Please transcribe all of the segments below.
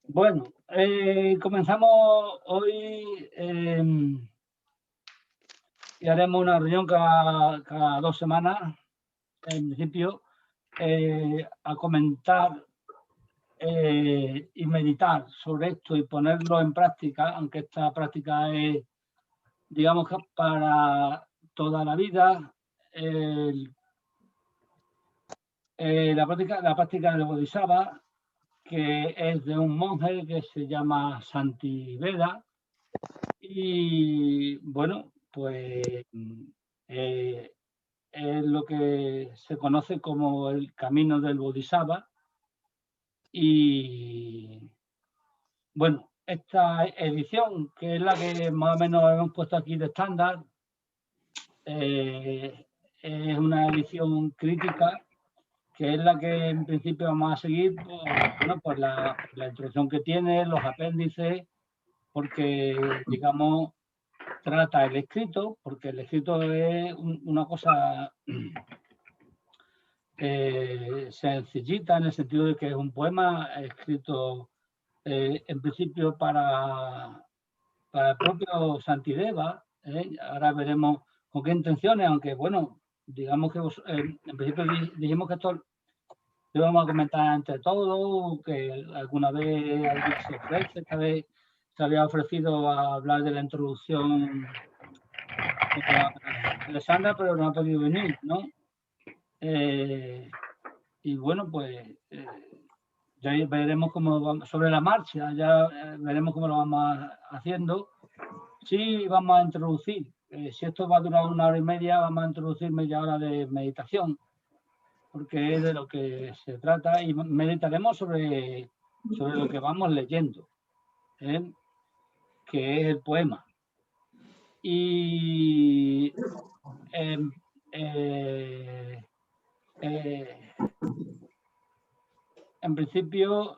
Bueno, comenzamos hoy y haremos una reunión cada 2 semanas, en principio, a comentar y meditar sobre esto y ponerlo en práctica, aunque esta práctica es, digamos, que para toda la vida. La práctica del Bodhisattva, que es de un monje que se llama Santiveda, y bueno, pues es lo que se conoce como el camino del Bodhisattva. Y bueno, esta edición, que es la que más o menos hemos puesto aquí de estándar, es una edición crítica, que es la que en principio vamos a seguir por la introducción que tiene, los apéndices, porque, digamos, trata el escrito, porque el escrito es una cosa sencillita, en el sentido de que es un poema escrito en principio para el propio Santideva. Ahora veremos con qué intenciones, aunque bueno, digamos que en principio dijimos que esto lo vamos a comentar entre todos, que alguna vez alguien se ofrece. Esta vez se había ofrecido a hablar de la introducción Alessandra, pero no ha podido venir, ¿no? Y bueno, pues ya veremos cómo vamos, sobre la marcha, ya veremos cómo lo vamos haciendo. Sí, vamos a introducir, si esto va a durar 1 hora y media, vamos a introducir media hora de meditación, porque es de lo que se trata, y meditaremos sobre lo que vamos leyendo, que es el poema. Y en principio,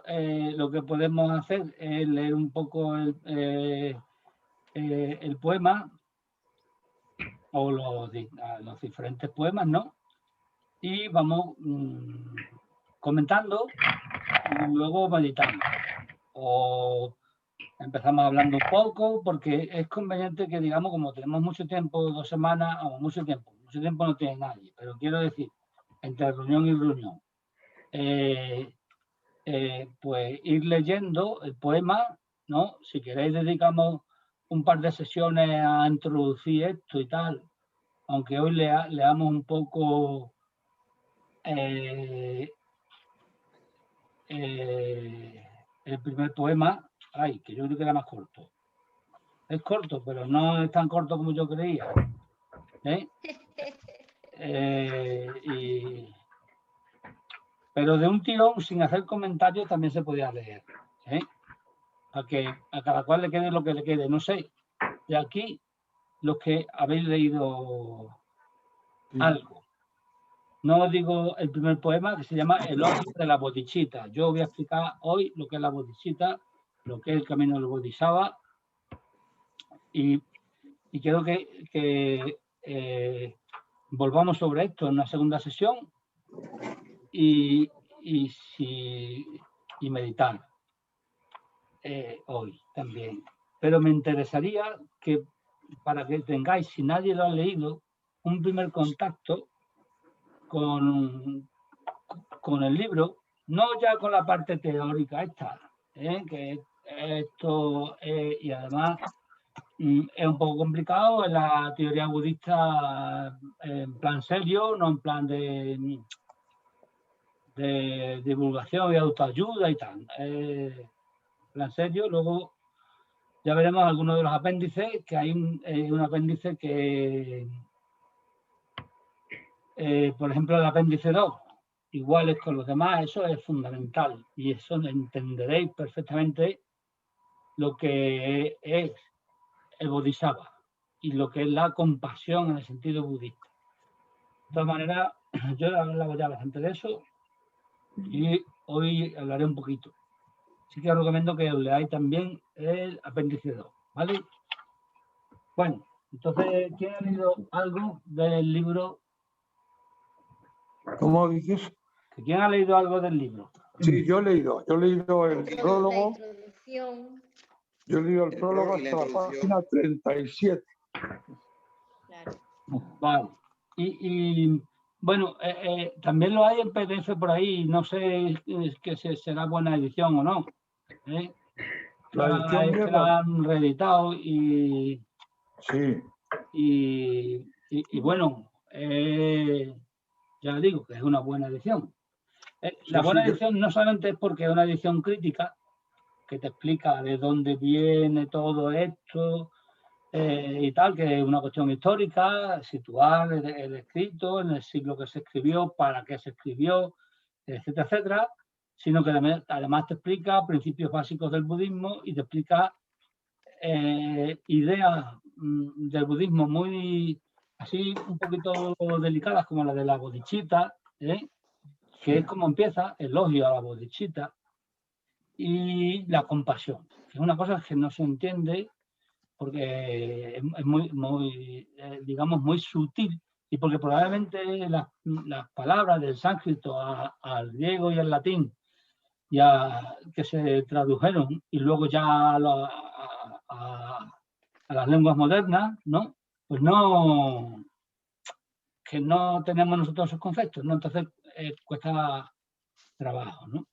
lo que podemos hacer es leer un poco el poema, o los diferentes poemas, ¿no? Y vamos comentando y luego meditando. O empezamos hablando un poco, porque es conveniente que, digamos, como tenemos mucho tiempo, 2 semanas, o mucho tiempo no tiene nadie, pero quiero decir, entre reunión y reunión, pues ir leyendo el poema, ¿no? Si queréis dedicamos un par de sesiones a introducir esto y tal, aunque hoy leamos un poco el primer poema. Ay, que yo creo que era más corto. Es corto, pero no es tan corto como yo creía. Pero de un tirón, sin hacer comentarios, también se podía leer. Para que a cada cual le quede lo que le quede. No sé, de aquí, los que habéis leído algo. No os digo el primer poema, que se llama Elogio de la Bodhicitta. Yo voy a explicar hoy lo que es la Bodhicitta, lo que es el camino del Bodhisattva, y quiero que volvamos sobre esto en una segunda sesión y meditar hoy también. Pero me interesaría que, para que tengáis, si nadie lo ha leído, un primer contacto con el libro, no ya con la parte teórica esta, que esto y además es un poco complicado en la teoría budista, en plan serio, no en plan de divulgación y autoayuda y tal, en plan serio. Luego ya veremos algunos de los apéndices, que hay un apéndice que, por ejemplo, el apéndice 2, iguales con los demás, eso es fundamental, y eso entenderéis perfectamente lo que es el Bodhisattva y lo que es la compasión en el sentido budista. De todas maneras, yo he hablado ya bastante de eso y hoy hablaré un poquito. Así que os recomiendo que os leáis también el apéndice 2, ¿vale? Bueno, entonces, ¿quién ha leído algo del libro? ¿Cómo dices? ¿Quién ha leído algo del libro? Sí, yo he leído el prólogo. La introducción. Yo he leído el prólogo hasta la página 37. Claro. Vale. Y bueno, también lo hay en PDF por ahí. No sé que será buena edición o no. La edición Es que vieja. la han reeditado y Sí. Y bueno, ya digo que es una buena edición. La buena edición no solamente es porque es una edición crítica, que te explica de dónde viene todo esto y tal, que es una cuestión histórica, situar el escrito en el siglo que se escribió, para qué se escribió, etcétera, etcétera, sino que además te explica principios básicos del budismo y te explica ideas del budismo muy así un poquito delicadas, como la de la bodhicitta, que es como empieza, elogio a la bodhicitta, y la compasión, que es una cosa que no se entiende porque es muy digamos, muy sutil, y porque probablemente las palabras del sánscrito al griego y al latín ya que se tradujeron y luego ya a las lenguas modernas, ¿no? Pues no, que no tenemos nosotros esos conceptos, ¿no? Entonces cuesta trabajo, ¿no?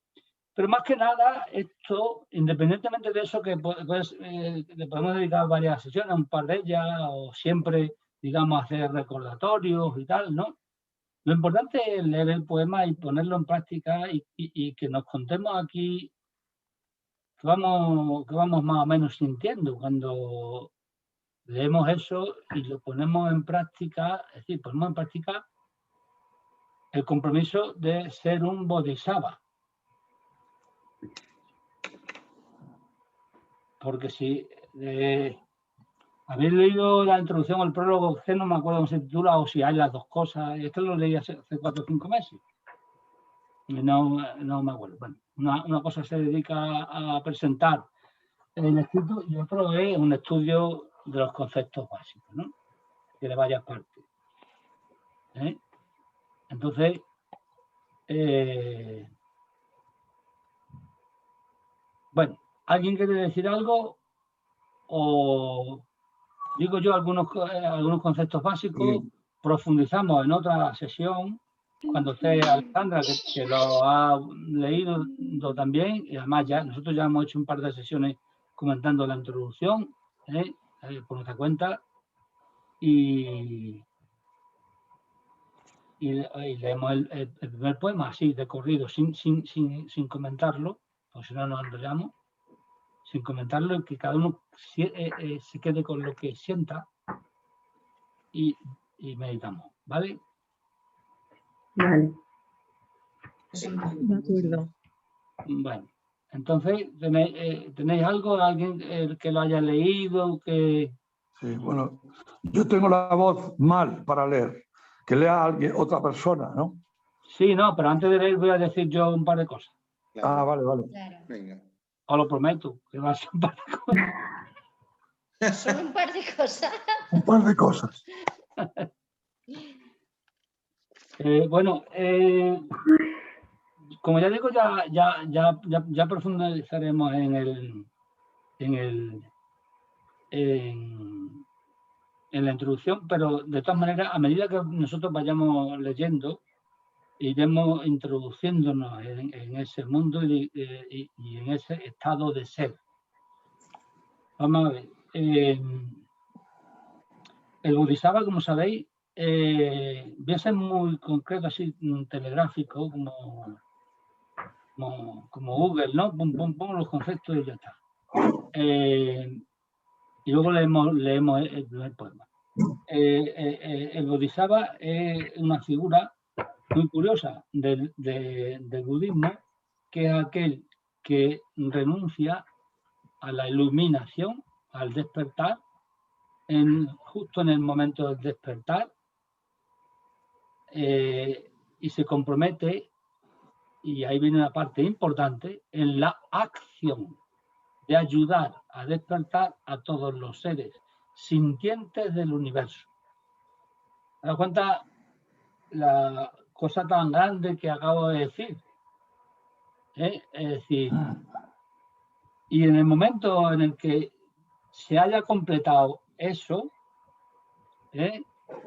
Pero más que nada, esto, independientemente de eso, que pues, le podemos dedicar varias sesiones, un par de ellas, o siempre, digamos, hacer recordatorios y tal, ¿no? Lo importante es leer el poema y ponerlo en práctica y que nos contemos aquí que vamos más o menos sintiendo cuando leemos eso y lo ponemos en práctica, es decir, ponemos en práctica el compromiso de ser un bodhisattva. Porque si habéis leído la introducción al prólogo, que no me acuerdo cómo se titula, o si hay las dos cosas, esto lo leí hace 4 o 5 meses. Y no me acuerdo. Bueno, una cosa se dedica a presentar el escrito y otro es un estudio de los conceptos básicos, ¿no? De varias partes. Entonces, bueno, ¿alguien quiere decir algo? O digo yo algunos conceptos básicos, profundizamos en otra sesión, cuando esté Alejandra, que lo ha leído también, y además nosotros ya hemos hecho un par de sesiones comentando la introducción, por nuestra cuenta, y leemos el primer poema así de corrido, sin comentarlo, porque si no nos enrollamos, sin comentarlo, y que cada uno se quede con lo que sienta y meditamos, ¿vale? Vale. De acuerdo. Bueno, entonces, ¿tenéis algo? ¿Alguien que lo haya leído? Sí, bueno, yo tengo la voz mal para leer. Que lea alguien, otra persona, ¿no? Sí, no, pero antes de leer voy a decir yo un par de cosas. Claro. Ah, vale, vale. Claro. Venga. Os lo prometo, que va a ser un par de cosas. Solo un par de cosas. Un par de cosas. Bueno, como ya digo, ya profundizaremos en la introducción, pero de todas maneras, a medida que nosotros vayamos leyendo, iremos introduciéndonos en ese mundo y en ese estado de ser. Vamos a ver. El Bodhisattva, como sabéis, voy a ser muy concreto, así telegráfico, como Google, ¿no? Pum, los conceptos y ya está. Y luego leemos el primer poema. El Bodhisattva es una figura muy curiosa del budismo, que es aquel que renuncia a la iluminación, al despertar, justo en el momento del despertar, y se compromete, y ahí viene una parte importante, en la acción de ayudar a despertar a todos los seres sintientes del universo. ¿Te das cuenta la cosa tan grande que acabo de decir? Es decir, y en el momento en el que se haya completado eso, es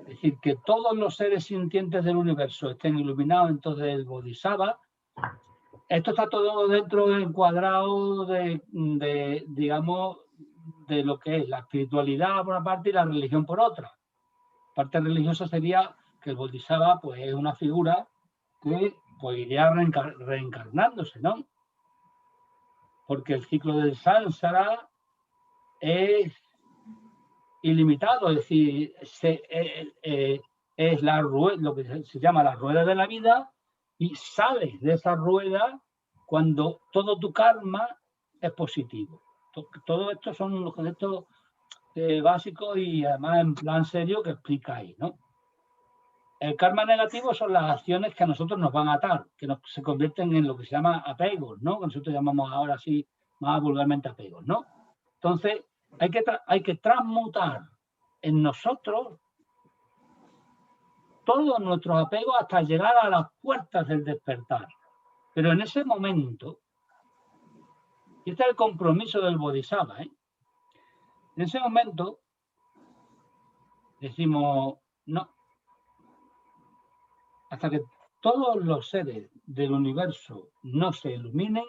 decir, que todos los seres sintientes del universo estén iluminados, entonces el Bodhisattva, esto está todo dentro del cuadrado de, digamos, de lo que es la espiritualidad por una parte y la religión por otra. La parte religiosa sería que el Bodhisattva pues, es una figura que pues, iría reencarnándose, ¿no? Porque el ciclo del sánsara es ilimitado, es decir, es lo que se llama la rueda de la vida, y sales de esa rueda cuando todo tu karma es positivo. Todo esto son los conceptos básicos y además en plan serio que explica ahí, ¿no? El karma negativo son las acciones que a nosotros nos van a atar, que se convierten en lo que se llama apegos, ¿no? Que nosotros llamamos ahora así más vulgarmente apegos, ¿no? Entonces, hay que transmutar en nosotros todos nuestros apegos hasta llegar a las puertas del despertar. Pero en ese momento, y este es el compromiso del Bodhisattva, en ese momento decimos, no, hasta que todos los seres del universo no se iluminen,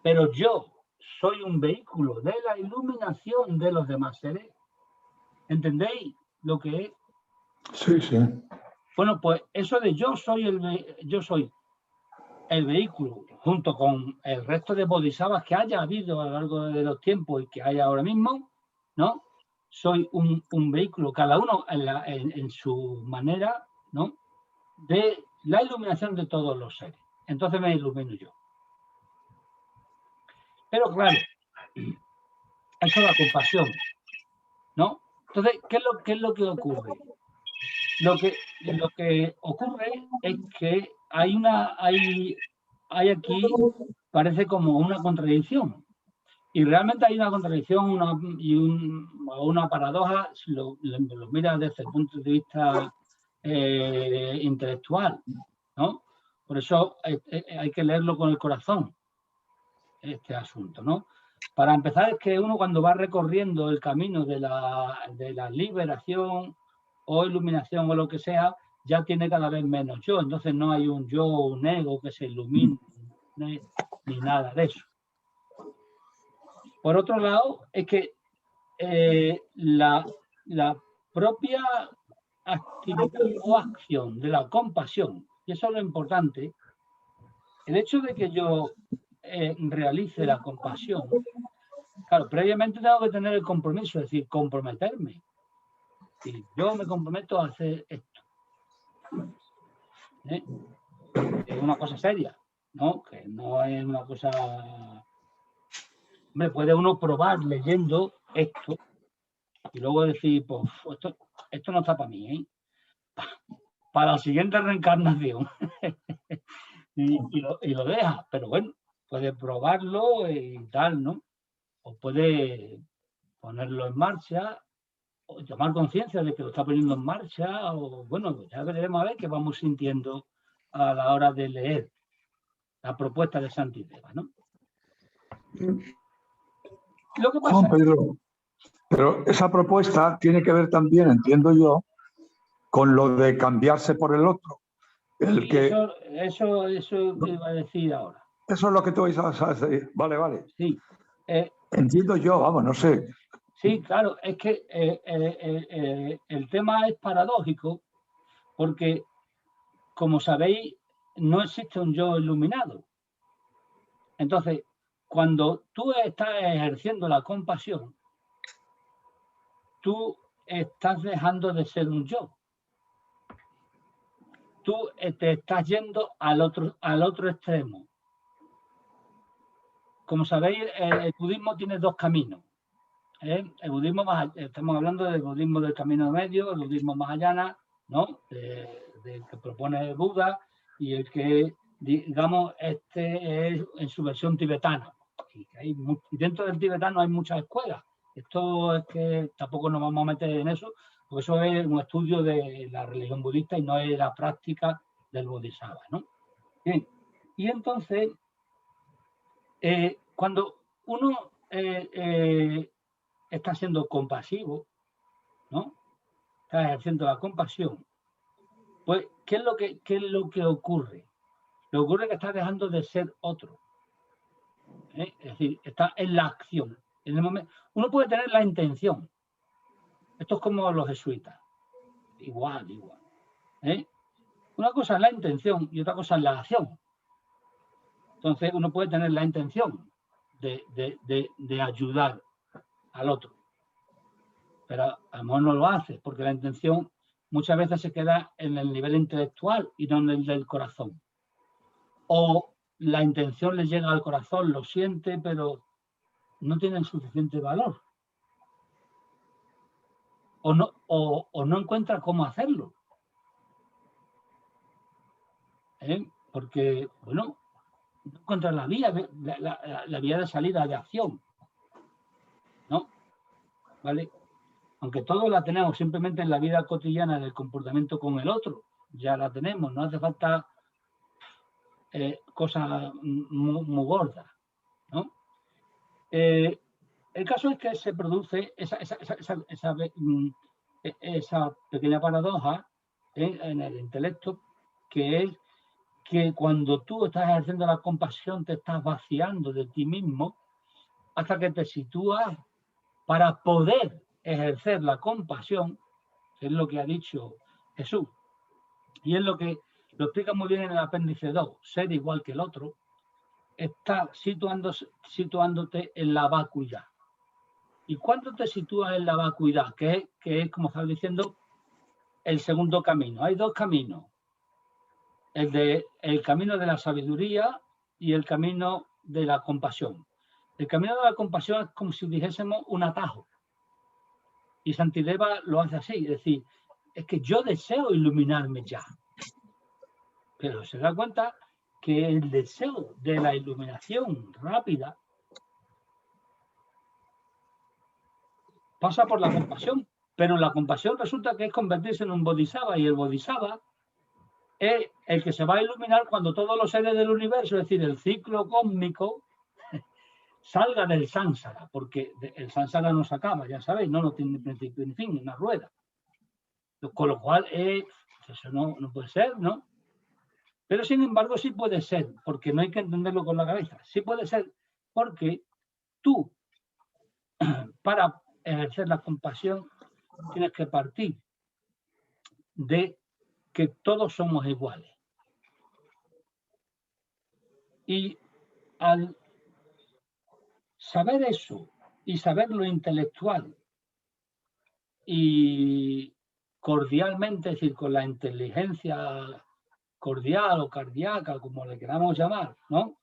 pero yo soy un vehículo de la iluminación de los demás seres. ¿Entendéis lo que es? Sí, sí. Bueno, pues eso de yo soy el vehículo, junto con el resto de bodhisattvas que haya habido a lo largo de los tiempos y que hay ahora mismo, ¿no? Soy un vehículo, cada uno en su manera, ¿no? De la iluminación de todos los seres. Entonces me ilumino yo. Pero claro, eso es la compasión, ¿no? Entonces, ¿qué es lo que ocurre? Lo que ocurre es que hay aquí, parece como una contradicción. Y realmente hay una contradicción una paradoja si lo miras desde el punto de vista intelectual, ¿no? Por eso hay que leerlo con el corazón, este asunto, ¿no? Para empezar, es que uno cuando va recorriendo el camino de la liberación o iluminación o lo que sea, ya tiene cada vez menos yo. Entonces no hay un yo o un ego que se ilumine ni nada de eso. Por otro lado, es que la propia actividad o acción de la compasión, y eso es lo importante, el hecho de que yo realice la compasión, claro, previamente tengo que tener el compromiso, es decir, comprometerme. Y yo me comprometo a hacer esto. Es una cosa seria, ¿no? Que no es una cosa... Hombre, puede uno probar leyendo esto y luego decir, pues esto no está para mí, ¿eh? Para la siguiente reencarnación. y lo deja, pero bueno, puede probarlo y tal, ¿no? O puede ponerlo en marcha, o tomar conciencia de que lo está poniendo en marcha, o bueno, pues ya veremos a ver qué vamos sintiendo a la hora de leer la propuesta de Santideva, ¿no? Lo que pasa, Juan Pedro, pero esa propuesta tiene que ver también, entiendo yo, con lo de cambiarse por el otro. Eso iba a decir ahora. Eso es lo que tú vais a decir. Vale. Sí. Entiendo yo, vamos, no sé. Sí, claro, es que el tema es paradójico porque, como sabéis, no existe un yo iluminado. Entonces, cuando tú estás ejerciendo la compasión, tú estás dejando de ser un yo. Tú te estás yendo al otro extremo. Como sabéis, el budismo tiene dos caminos. El budismo estamos hablando del budismo del camino medio, el budismo mahayana, ¿no? Del que propone Buda, y el que, digamos, este es en su versión tibetana. Y dentro del tibetano hay muchas escuelas. Esto es que tampoco nos vamos a meter en eso, porque eso es un estudio de la religión budista y no es la práctica del bodhisattva, ¿no? Bien. Y entonces, Cuando uno está siendo compasivo, ¿no? Está ejerciendo la compasión, pues, ¿qué es lo que ocurre? Lo que ocurre es que está dejando de ser otro. Es decir, está en la acción. En el momento, uno puede tener la intención. Esto es como los jesuitas. Igual. Una cosa es la intención y otra cosa es la acción. Entonces, uno puede tener la intención de ayudar al otro, pero a lo mejor no lo hace, porque la intención muchas veces se queda en el nivel intelectual y no en el del corazón. O la intención le llega al corazón, lo siente, pero no tiene suficiente valor. O no encuentra cómo hacerlo. Porque, bueno, no encuentra la vía de salida de acción. ¿No? ¿Vale? Aunque todos la tenemos simplemente en la vida cotidiana del comportamiento con el otro, ya la tenemos, no hace falta cosas muy gordas, ¿no? El caso es que se produce esa pequeña paradoja en el intelecto, que es que cuando tú estás ejerciendo la compasión te estás vaciando de ti mismo hasta que te sitúas para poder ejercer la compasión, que es lo que ha dicho Jesús, y es lo que lo explica muy bien en el apéndice 2, ser igual que el otro, está situándote en la vacuidad. ¿Y cuándo te sitúas en la vacuidad? Que es, como estaba diciendo, el segundo camino. Hay dos caminos. El camino de la sabiduría y el camino de la compasión. El camino de la compasión es como si dijésemos un atajo. Y Santideva lo hace así, es decir, es que yo deseo iluminarme ya. Pero se da cuenta que el deseo de la iluminación rápida pasa por la compasión, pero la compasión resulta que es convertirse en un bodhisattva, y el bodhisattva es el que se va a iluminar cuando todos los seres del universo, es decir, el ciclo cósmico, salga del sánsara, porque el sánsara no se acaba, ya sabéis, no tiene principio ni fin, una rueda. Con lo cual, eso no puede ser, ¿no? Pero sin embargo sí puede ser, porque no hay que entenderlo con la cabeza. Sí puede ser porque tú, para ejercer la compasión, tienes que partir de que todos somos iguales. Y al saber eso y saber lo intelectual y cordialmente, es decir, con la inteligencia cordial o cardíaca, como le queramos llamar, ¿no?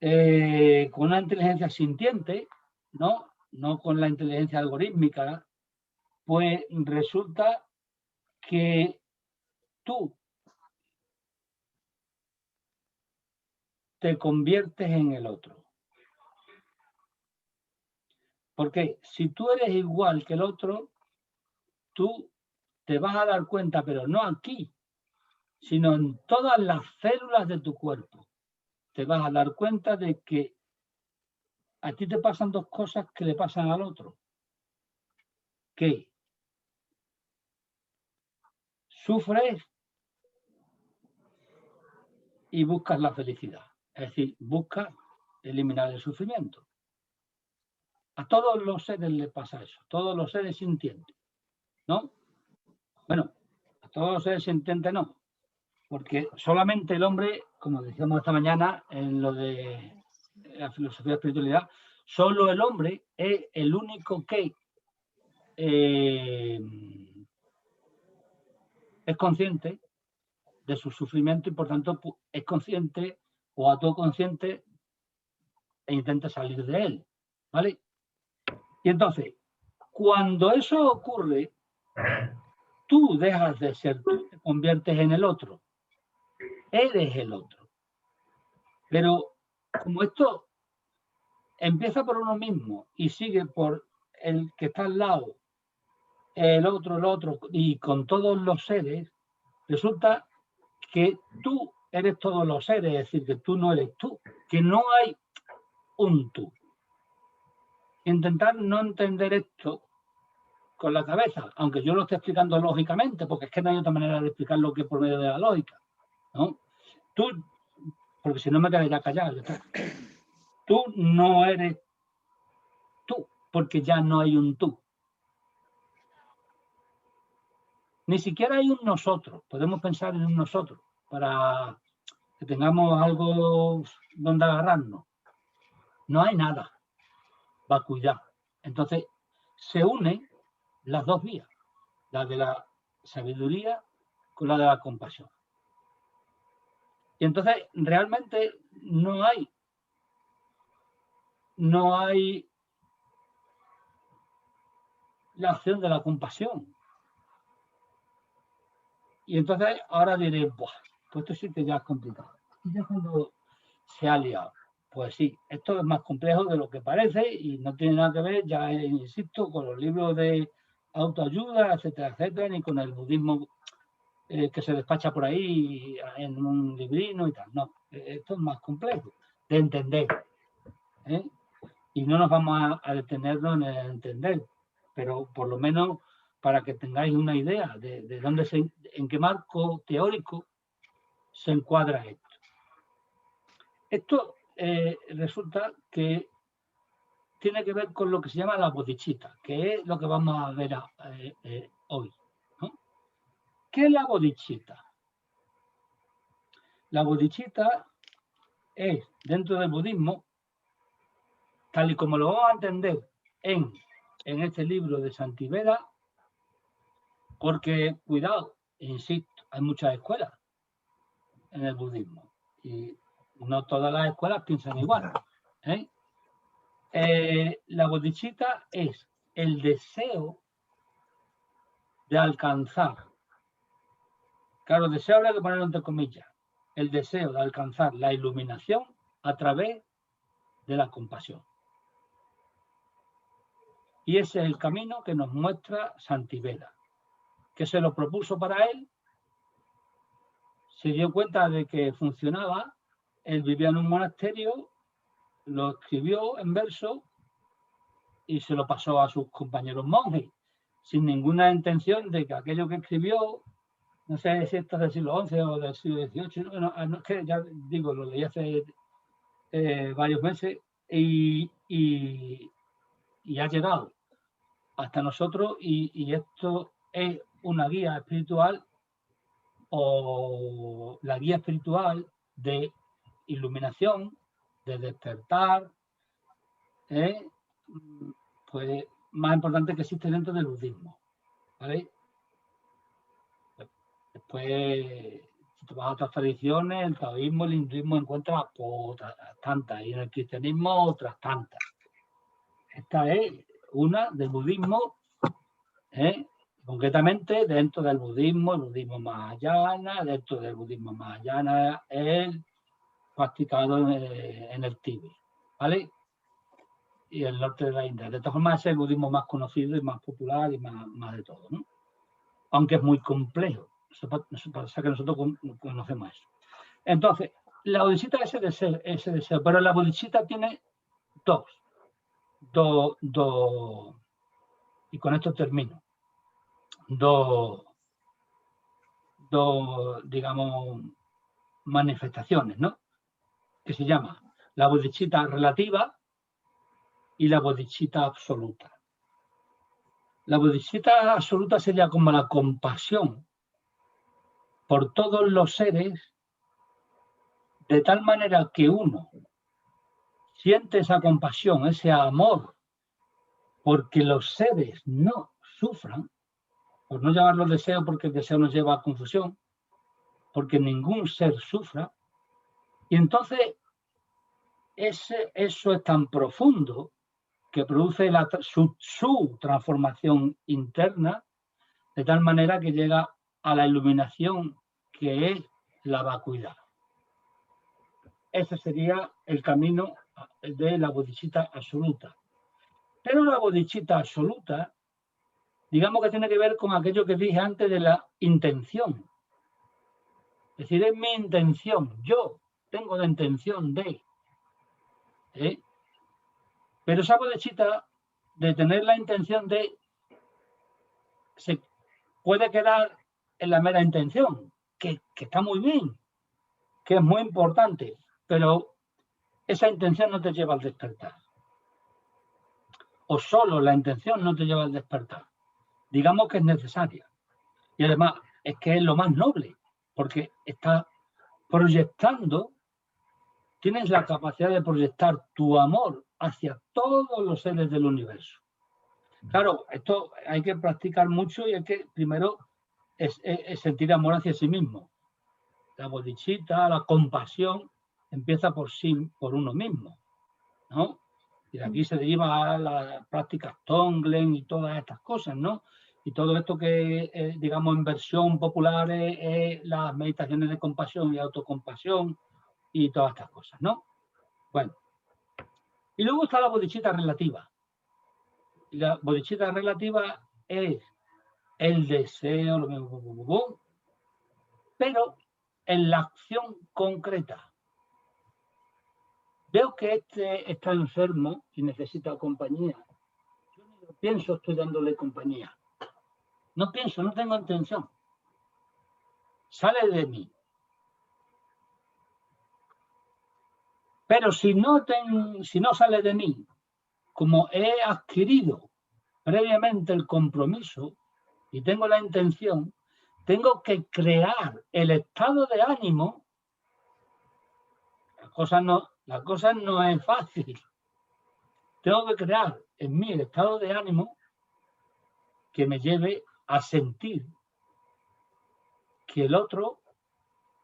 Con una inteligencia sintiente, ¿no? No con la inteligencia algorítmica, pues resulta que tú te conviertes en el otro. Porque si tú eres igual que el otro, tú te vas a dar cuenta, pero no aquí, sino en todas las células de tu cuerpo. Te vas a dar cuenta de que a ti te pasan dos cosas que le pasan al otro. Que sufres y buscas la felicidad. Es decir, buscas eliminar el sufrimiento. A todos los seres les pasa eso, todos los seres sintientes, ¿no? Bueno, a todos los seres sintientes no, porque solamente el hombre, como decíamos esta mañana en lo de la filosofía de espiritualidad, solo el hombre es el único que es consciente de su sufrimiento y por tanto es consciente o autoconsciente e intenta salir de él, ¿vale? Y entonces, cuando eso ocurre, tú dejas de ser tú, te conviertes en el otro. Eres el otro. Pero como esto empieza por uno mismo y sigue por el que está al lado, el otro, y con todos los seres, resulta que tú eres todos los seres, es decir, que tú no eres tú, que no hay, un tú. Intentar no entender esto con la cabeza, aunque yo lo esté explicando lógicamente, porque es que no hay otra manera de explicarlo que por medio de la lógica, ¿no? Tú, porque si no me quedaría callado. Tú no eres tú, porque ya no hay un tú. Ni siquiera hay un nosotros. Podemos pensar en un nosotros para que tengamos algo donde agarrarnos. No hay nada. Vacuidad. Entonces, se unen las dos vías, la de la sabiduría con la de la compasión. Y entonces, realmente no hay la acción de la compasión. Y entonces ahora diré, pues esto sí que ya es complicado. Y ya cuando se ha liado, pues sí, esto es más complejo de lo que parece y no tiene nada que ver, ya insisto, con los libros de autoayuda, etcétera, etcétera, ni con el budismo que se despacha por ahí en un librino y tal. No, esto es más complejo de entender. Y no nos vamos a detenernos en el entender, pero por lo menos para que tengáis una idea de dónde en qué marco teórico se encuadra esto. Esto resulta que tiene que ver con lo que se llama la bodhicitta, que es lo que vamos a ver hoy, ¿no? ¿Qué es la bodhicitta? La bodhicitta es, dentro del budismo, tal y como lo vamos a entender en este libro de Santiveda, porque, cuidado, insisto, hay muchas escuelas en el budismo y no todas las escuelas piensan igual. La bodhicitta es el deseo de alcanzar, claro, deseo habría que ponerlo entre comillas, el deseo de alcanzar la iluminación a través de la compasión. Y ese es el camino que nos muestra Santiveda, que se lo propuso para él, se dio cuenta de que funcionaba, él vivía en un monasterio, lo escribió en verso y se lo pasó a sus compañeros monjes, sin ninguna intención de que aquello que escribió, no sé si esto es del siglo XI o del siglo XVIII, no, es que ya digo, lo leí hace varios meses y ha llegado hasta nosotros y esto es una guía espiritual o la guía espiritual de iluminación, de despertar, pues más importante que existe dentro del budismo, ¿vale? Después, si te vas a otras tradiciones, el taoísmo, el hinduismo encuentras otras tantas, y en el cristianismo otras tantas. Esta es una del budismo, concretamente dentro del budismo, el budismo mahayana, dentro del budismo mahayana es practicado en el Tíbet, ¿vale? Y el norte de la India. De todas formas, es el budismo más conocido y más popular y más de todo, ¿no? Aunque es muy complejo. Eso pasa que nosotros conocemos eso. Entonces, la bodhicitta es ese deseo, pero la bodhicitta tiene dos, y con esto termino, dos, digamos, manifestaciones, ¿no? Que se llama la bodhicitta relativa y la bodhicitta absoluta. La bodhicitta absoluta sería como la compasión por todos los seres, de tal manera que uno siente esa compasión, ese amor, porque los seres no sufran, por no llamarlo deseo, porque el deseo nos lleva a confusión, porque ningún ser sufra, y entonces eso es tan profundo que produce su transformación interna, de tal manera que llega a la iluminación que es la vacuidad. Ese sería el camino de la bodhicitta absoluta. Pero la bodhicitta absoluta, digamos que tiene que ver con aquello que dije antes de la intención. Es decir, es mi intención, yo tengo la intención de. Pero esa bodhichitta, de tener la intención de, se puede quedar en la mera intención, que está muy bien, que es muy importante, pero esa intención no te lleva al despertar. O solo la intención no te lleva al despertar. Digamos que es necesaria. Y además es que es lo más noble, porque está proyectando, tienes la capacidad de proyectar tu amor hacia todos los seres del universo. Claro, esto hay que practicar mucho y hay que primero es sentir amor hacia sí mismo. La bodhichitta, la compasión, empieza por sí, por uno mismo, ¿no? Y de aquí se deriva a las prácticas Tonglen y todas estas cosas, ¿no? Y todo esto que, digamos, en versión popular es las meditaciones de compasión y autocompasión y todas estas cosas, ¿no? Bueno. Y luego está la bodhichitta relativa. Y la bodhichitta relativa es el deseo, lo mismo, pero en la acción concreta. Veo que este está enfermo y necesita compañía. Yo ni lo pienso, estoy dándole compañía. No pienso, no tengo intención. Sale de mí. Pero si no sale de mí, como he adquirido previamente el compromiso y tengo la intención, tengo que crear el estado de ánimo. La cosa no es fácil. Tengo que crear en mí el estado de ánimo que me lleve a sentir que el otro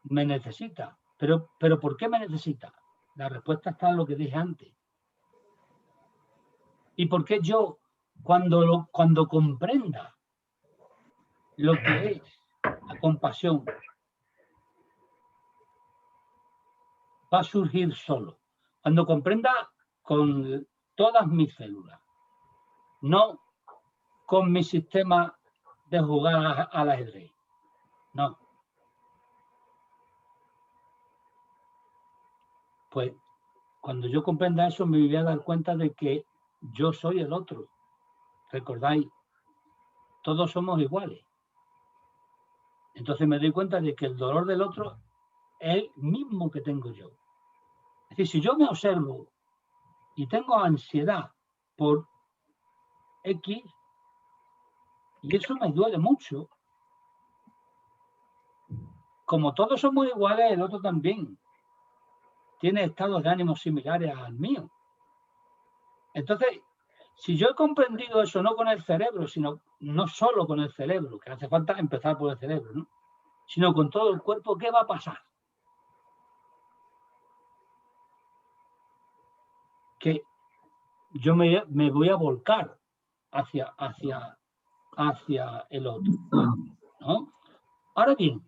me necesita. Pero ¿por qué me necesita? La respuesta está en lo que dije antes. ¿Y por qué yo, cuando comprenda lo que es la compasión, va a surgir solo? Cuando comprenda con todas mis células, no con mi sistema de jugar al ajedrez. No. Pues cuando yo comprenda eso me voy a dar cuenta de que yo soy el otro. ¿Recordáis? Todos somos iguales. Entonces me doy cuenta de que el dolor del otro es el mismo que tengo yo. Es decir, si yo me observo y tengo ansiedad por X, y eso me duele mucho, como todos somos iguales, el otro también tiene estados de ánimo similares al mío. Entonces, si yo he comprendido eso no con el cerebro, sino no solo con el cerebro, que hace falta empezar por el cerebro, ¿no? Sino con todo el cuerpo, ¿qué va a pasar? Que yo me voy a volcar hacia el otro, ¿no? Ahora bien,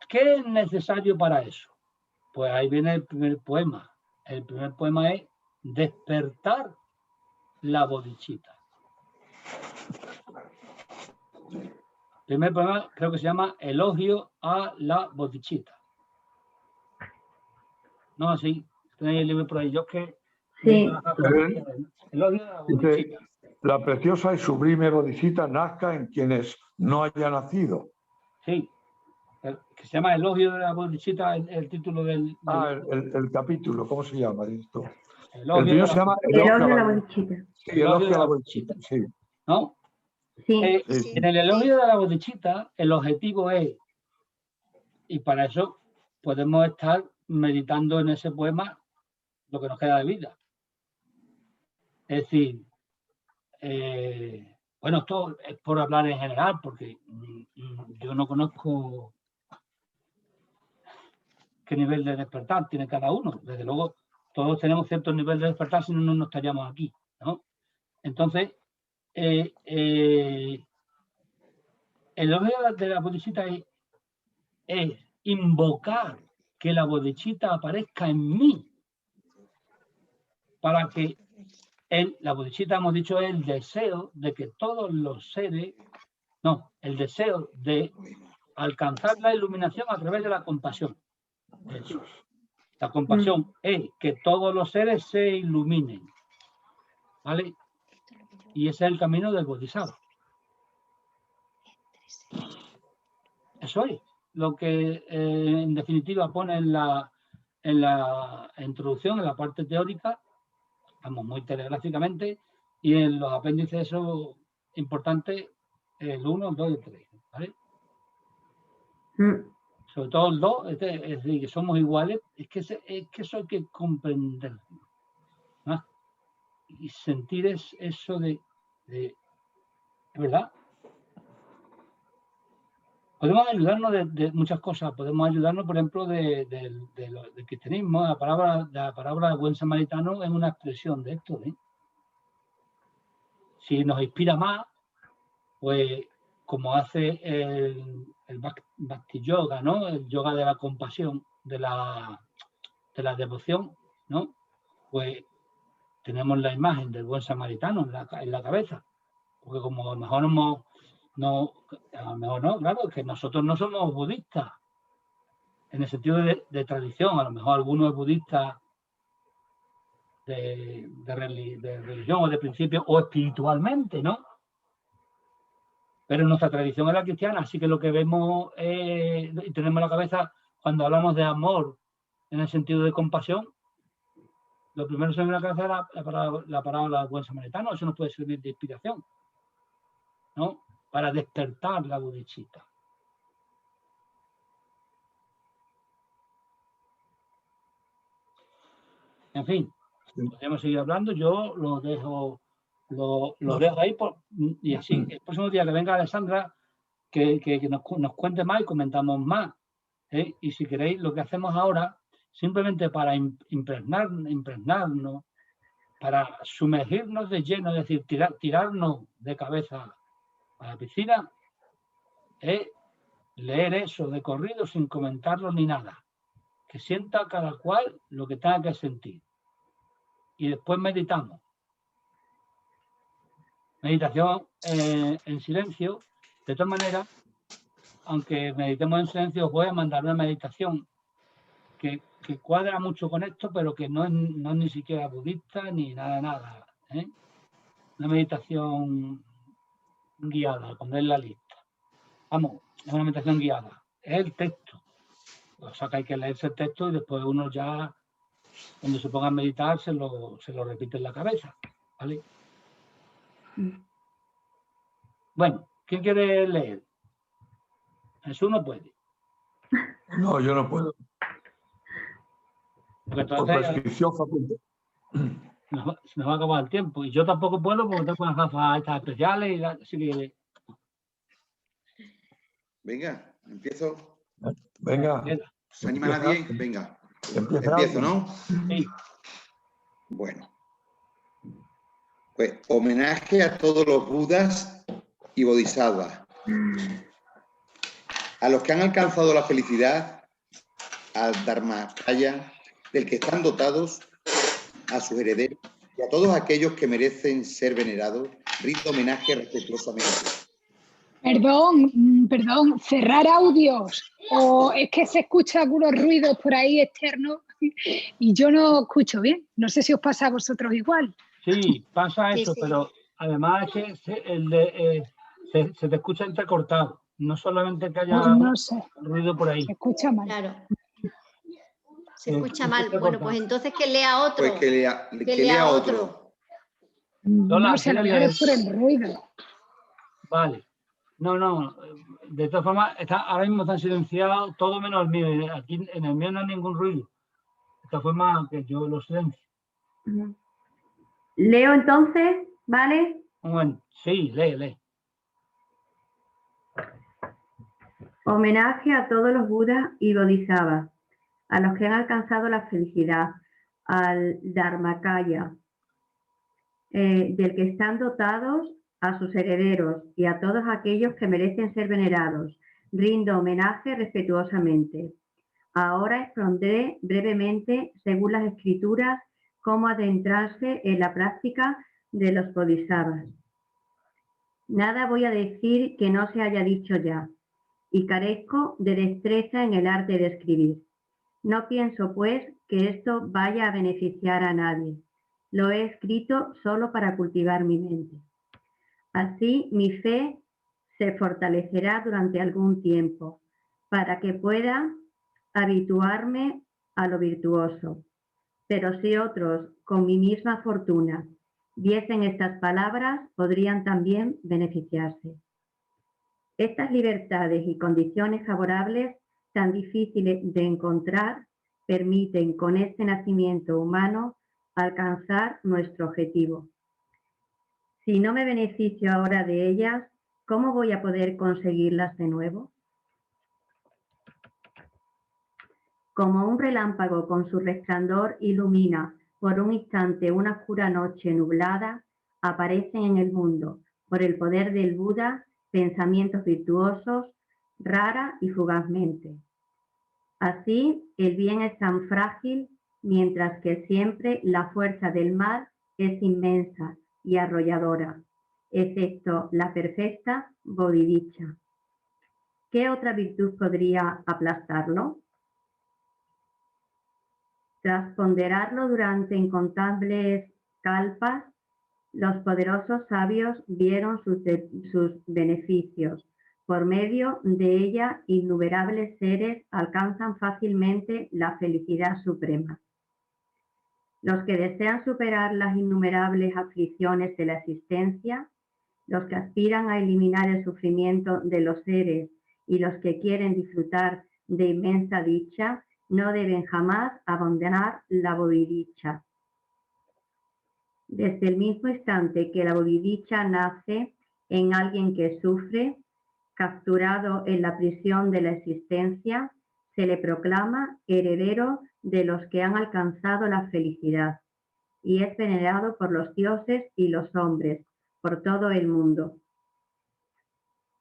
¿qué es necesario para eso? Pues ahí viene el primer poema. El primer poema es despertar la bodhichitta. El primer poema creo que se llama Elogio a la bodhichitta. No, así, tenéis el libro por ahí. Yo que... Sí. Elogio a la bodhichitta. La preciosa y sublime bodhichitta nazca en quienes no hayan nacido. Sí, que se llama Elogio de la bodhichitta, el título del... El capítulo, ¿cómo se llama esto? El Elogio se llama Elogio a la bodhichitta. Sí, Elogio a la bodhichitta, sí. ¿No? Sí. En el elogio de la bodhichitta, el objetivo es, y para eso podemos estar meditando en ese poema lo que nos queda de vida. Es decir, bueno, esto es por hablar en general, porque yo no conozco qué nivel de despertar tiene cada uno. Desde luego, todos tenemos cierto nivel de despertar, si no, no estaríamos aquí, ¿no? Entonces, el elogio de la bodhichitta es invocar que la bodhichitta aparezca en mí para que la bodhichitta, hemos dicho, es el deseo de que todos los seres, el deseo de alcanzar la iluminación a través de la compasión. Eso. La compasión es que todos los seres se iluminen, ¿vale? Y ese es el camino del Bodhisattva. Eso es lo que en definitiva pone en la introducción, en la parte teórica, vamos, muy telegráficamente, y en los apéndices eso importantes, el 1, el 2 y el 3, ¿vale? Sobre todo el 2, es decir, que somos iguales, es que eso hay que comprender, ¿no? Y sentir eso de ¿verdad? Podemos ayudarnos de muchas cosas. Podemos ayudarnos, por ejemplo, del cristianismo. La palabra buen samaritano es una expresión de esto, ¿eh? Si nos inspira más, pues como hace el Bhakti Yoga, ¿no? El yoga de la compasión, de la devoción, ¿no? Pues tenemos la imagen del buen samaritano en la cabeza. Porque como a lo mejor no, claro, que nosotros no somos budistas, en el sentido de tradición. A lo mejor alguno es budista de religión o de principio o espiritualmente, ¿no? Pero nuestra tradición es la cristiana, así que lo que vemos y tenemos en la cabeza cuando hablamos de amor en el sentido de compasión, lo primero que se me viene a la cabeza es la palabra buen samaritano. Eso nos puede servir de inspiración, ¿no? Para despertar la bodhicitta. En fin, podemos seguir hablando. Yo lo dejo ahí y así el próximo día que venga Alessandra que nos cuente más y comentamos más, ¿eh? Y si queréis, lo que hacemos ahora, simplemente para impregnarnos, para sumergirnos de lleno, es decir, tirarnos de cabeza a la piscina, es leer eso de corrido sin comentarlo ni nada. Que sienta cada cual lo que tenga que sentir. Y después meditamos. Meditación en silencio. De todas maneras, aunque meditemos en silencio, os voy a mandar una meditación que cuadra mucho con esto, pero que no es ni siquiera budista ni nada. ¿Eh? Una meditación guiada, poner la lista. Vamos, es una meditación guiada. Es el texto. O sea que hay que leerse el texto y después uno ya, cuando se ponga a meditar, se lo repite en la cabeza. ¿Vale? Bueno, ¿quién quiere leer? Jesús no puede. No, yo no puedo. Porque Por entonces prescripción facultativa. se nos va a acabar el tiempo. Y yo tampoco puedo porque tengo unas gafas estas especiales. Y así que... Venga, empiezo. Venga. ¿Se anima nadie? Venga. Empiezo, ¿no? Sí. Bueno. Pues homenaje a todos los Budas y Bodhisattvas. A los que han alcanzado la felicidad, al Dharmakaya, del que están dotados, a sus herederos y a todos aquellos que merecen ser venerados, rindo homenaje respetuosamente. Perdón, cerrar audios. O es que se escuchan algunos ruidos por ahí externos y yo no escucho bien. No sé si os pasa a vosotros igual. Sí, pasa eso, Sí. pero además es que se te escucha entrecortado. No solamente que haya No sé, ruido por ahí. se escucha mal. Claro. Se escucha mal. Bueno, pues entonces que lea otro. Pues que lea otro. Lola, No sé, a lo mejor es por el ruido. Vale. No. De todas formas, ahora mismo están silenciados, todo menos el mío. Aquí en el mío no hay ningún ruido. De todas formas, que yo lo silencio. Leo entonces, ¿vale? Bueno, sí, lee. Homenaje a todos los Budas y Bodhisattvas, a los que han alcanzado la felicidad, al Dharmakaya, del que están dotados, a sus herederos y a todos aquellos que merecen ser venerados. Rindo homenaje respetuosamente. Ahora expondré brevemente, según las escrituras, cómo adentrarse en la práctica de los Bodhisattvas. Nada voy a decir que no se haya dicho ya, y carezco de destreza en el arte de escribir. No pienso, pues, que esto vaya a beneficiar a nadie. Lo he escrito solo para cultivar mi mente. Así, mi fe se fortalecerá durante algún tiempo, para que pueda habituarme a lo virtuoso. Pero si otros, con mi misma fortuna, viesen estas palabras, podrían también beneficiarse. Estas libertades y condiciones favorables, tan difíciles de encontrar, permiten con este nacimiento humano alcanzar nuestro objetivo. Si no me beneficio ahora de ellas, ¿cómo voy a poder conseguirlas de nuevo? Como un relámpago con su resplandor ilumina por un instante una oscura noche nublada, aparecen en el mundo, por el poder del Buda, pensamientos virtuosos, rara y fugazmente. Así, el bien es tan frágil, mientras que siempre la fuerza del mal es inmensa y arrolladora, excepto la perfecta Bodhidicha. ¿Qué otra virtud podría aplastarlo? Tras ponderarlo durante incontables kalpas, los poderosos sabios vieron sus beneficios. Por medio de ella, innumerables seres alcanzan fácilmente la felicidad suprema. Los que desean superar las innumerables aflicciones de la existencia, los que aspiran a eliminar el sufrimiento de los seres y los que quieren disfrutar de inmensa dicha, no deben jamás abandonar la bodhidicha. Desde el mismo instante que la bodhidicha nace en alguien que sufre, capturado en la prisión de la existencia, se le proclama heredero de los que han alcanzado la felicidad y es venerado por los dioses y los hombres, por todo el mundo.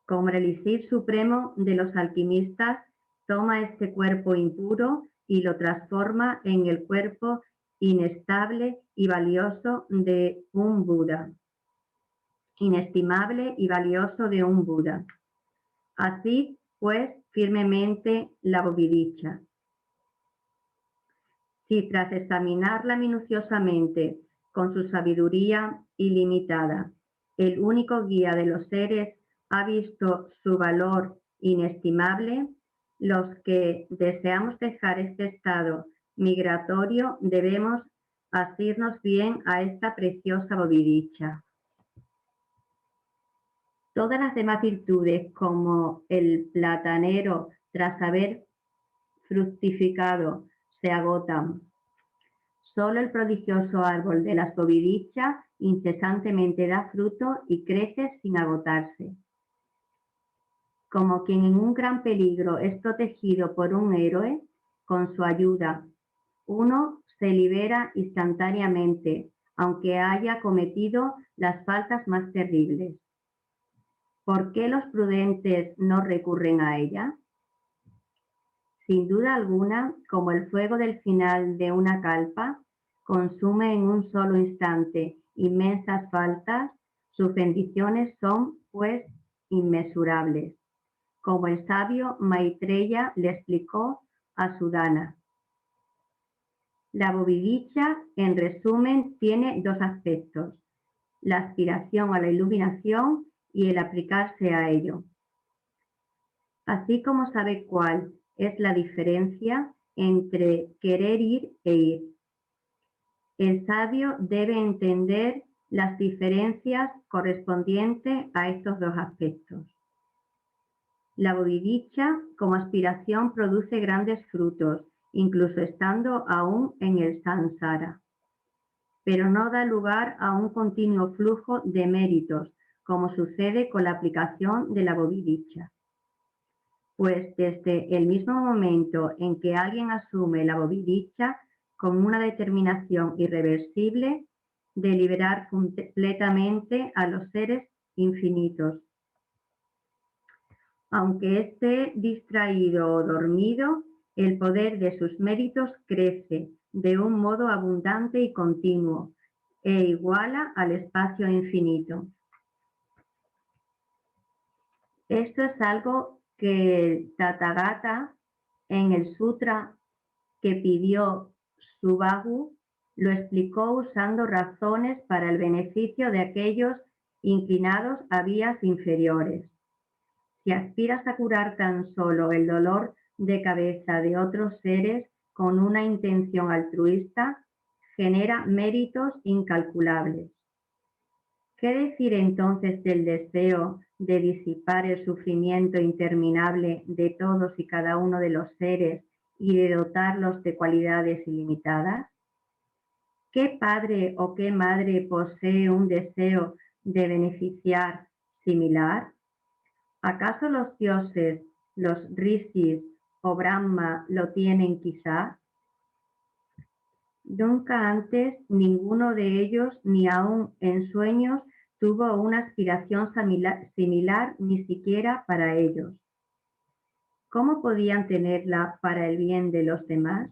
Como el elixir supremo de los alquimistas, toma este cuerpo impuro y lo transforma en el cuerpo inestable y valioso de un Buda. Inestimable y valioso de un Buda. Así pues, firmemente la bodhidicha. Si tras examinarla minuciosamente con su sabiduría ilimitada, el único guía de los seres ha visto su valor inestimable, los que deseamos dejar este estado migratorio debemos asirnos bien a esta preciosa bodhidicha. Todas las demás virtudes, como el platanero tras haber fructificado, se agotan. Solo el prodigioso árbol de las bodhidichas incesantemente da fruto y crece sin agotarse. Como quien en un gran peligro es protegido por un héroe, con su ayuda, uno se libera instantáneamente, aunque haya cometido las faltas más terribles. ¿Por qué los prudentes no recurren a ella? Sin duda alguna, como el fuego del final de una kalpa, consume en un solo instante inmensas faltas, sus bendiciones son, pues, inmesurables. Como el sabio Maitreya le explicó a Sudana. La bodhidicha, en resumen, tiene dos aspectos: la aspiración a la iluminación y el aplicarse a ello. Así como sabe cuál es la diferencia entre querer ir e ir. El sabio debe entender las diferencias correspondientes a estos dos aspectos. La bodhidicha, como aspiración, produce grandes frutos, incluso estando aún en el samsara, pero no da lugar a un continuo flujo de méritos, como sucede con la aplicación de la bodhidicha. Pues desde el mismo momento en que alguien asume la bodhidicha con una determinación irreversible de liberar completamente a los seres infinitos, aunque esté distraído o dormido, el poder de sus méritos crece de un modo abundante y continuo e iguala al espacio infinito. Esto es algo que Tathagata en el Sutra que pidió Subhahu lo explicó usando razones para el beneficio de aquellos inclinados a vías inferiores. Si aspiras a curar tan solo el dolor de cabeza de otros seres con una intención altruista, genera méritos incalculables. ¿Qué decir entonces del deseo de disipar el sufrimiento interminable de todos y cada uno de los seres y de dotarlos de cualidades ilimitadas? ¿Qué padre o qué madre posee un deseo de beneficiar similar? ¿Acaso los dioses, los rishis o Brahma lo tienen quizá? Nunca antes ninguno de ellos, ni aun en sueños, tuvo una aspiración similar ni siquiera para ellos. ¿Cómo podían tenerla para el bien de los demás?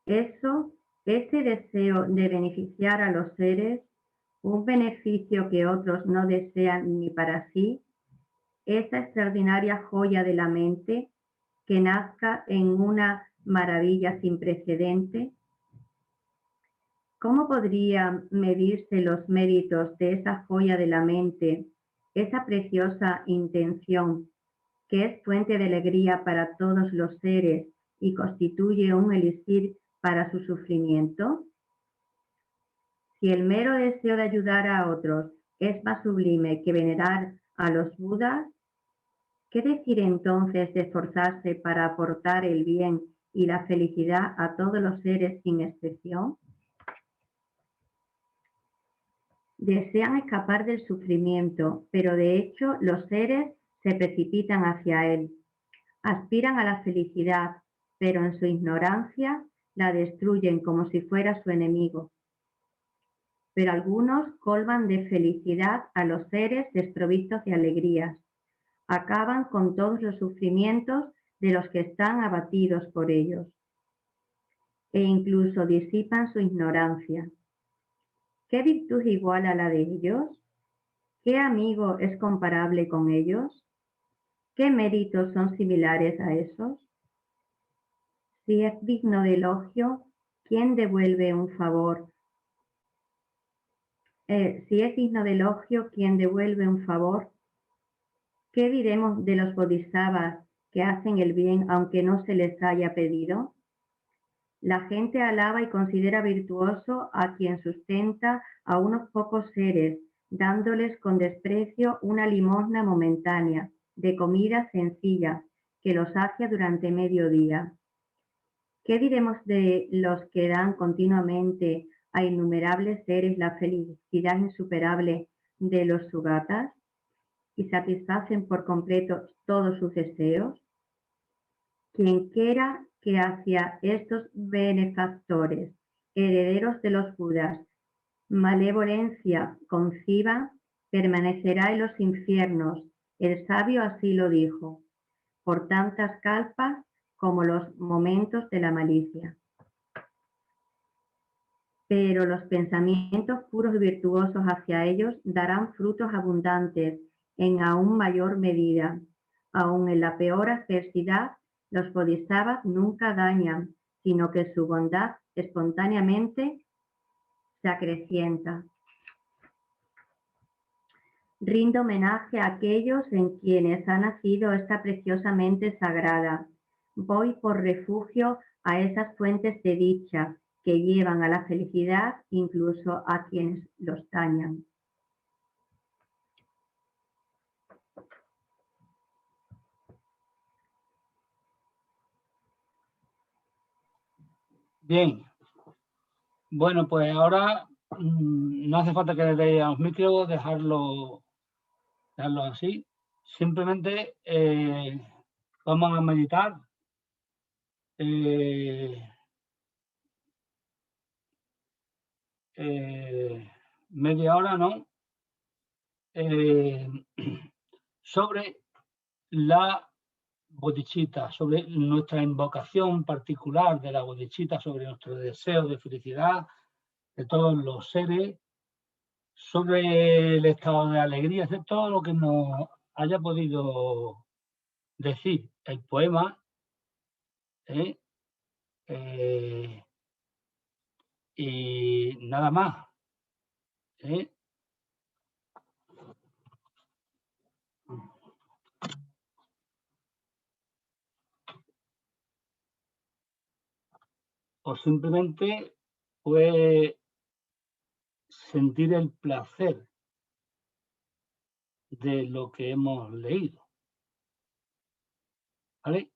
Ese deseo de beneficiar a los seres, un beneficio que otros no desean ni para sí, esa extraordinaria joya de la mente que nazca en una maravilla sin precedente. ¿Cómo podrían medirse los méritos de esa joya de la mente, esa preciosa intención que es fuente de alegría para todos los seres y constituye un elixir para su sufrimiento? Si el mero deseo de ayudar a otros es más sublime que venerar a los Budas, ¿qué decir entonces de esforzarse para aportar el bien y la felicidad a todos los seres sin excepción? Desean escapar del sufrimiento, pero de hecho los seres se precipitan hacia él. Aspiran a la felicidad, pero en su ignorancia la destruyen como si fuera su enemigo. Pero algunos colman de felicidad a los seres desprovistos de alegrías. Acaban con todos los sufrimientos de los que están abatidos por ellos. E incluso disipan su ignorancia. ¿Qué virtud igual a la de ellos? ¿Qué amigo es comparable con ellos? ¿Qué méritos son similares a esos? Si es digno de elogio, ¿quién devuelve un favor? Si es digno de elogio, ¿quién devuelve un favor? ¿Qué diremos de los bodhisattvas que hacen el bien aunque no se les haya pedido? La gente alaba y considera virtuoso a quien sustenta a unos pocos seres, dándoles con desprecio una limosna momentánea, de comida sencilla, que los sacia durante medio día. ¿Qué diremos de los que dan continuamente a innumerables seres la felicidad insuperable de los sugatas y satisfacen por completo todos sus deseos? Quien quiera que hacia estos benefactores, herederos de los Budas, malevolencia conciba, permanecerá en los infiernos. El sabio así lo dijo, por tantas kalpas como los momentos de la malicia. Pero los pensamientos puros y virtuosos hacia ellos darán frutos abundantes en aún mayor medida. Aún en la peor adversidad, los bodhisattvas nunca dañan, sino que su bondad espontáneamente se acrecienta. Rindo homenaje a aquellos en quienes ha nacido esta preciosa mente sagrada. Voy por refugio a esas fuentes de dicha que llevan a la felicidad incluso a quienes los dañan. Bien. Bueno, pues ahora no hace falta que le dé a los micros, dejarlo así. Simplemente vamos a meditar. Media hora, ¿no? Sobre la bodhicitta, sobre nuestra invocación particular de la bodhicitta, sobre nuestro deseo de felicidad de todos los seres, sobre el estado de alegría, de todo lo que nos haya podido decir el poema, Y nada más. ¿Eh? O simplemente puede sentir el placer de lo que hemos leído. ¿Vale?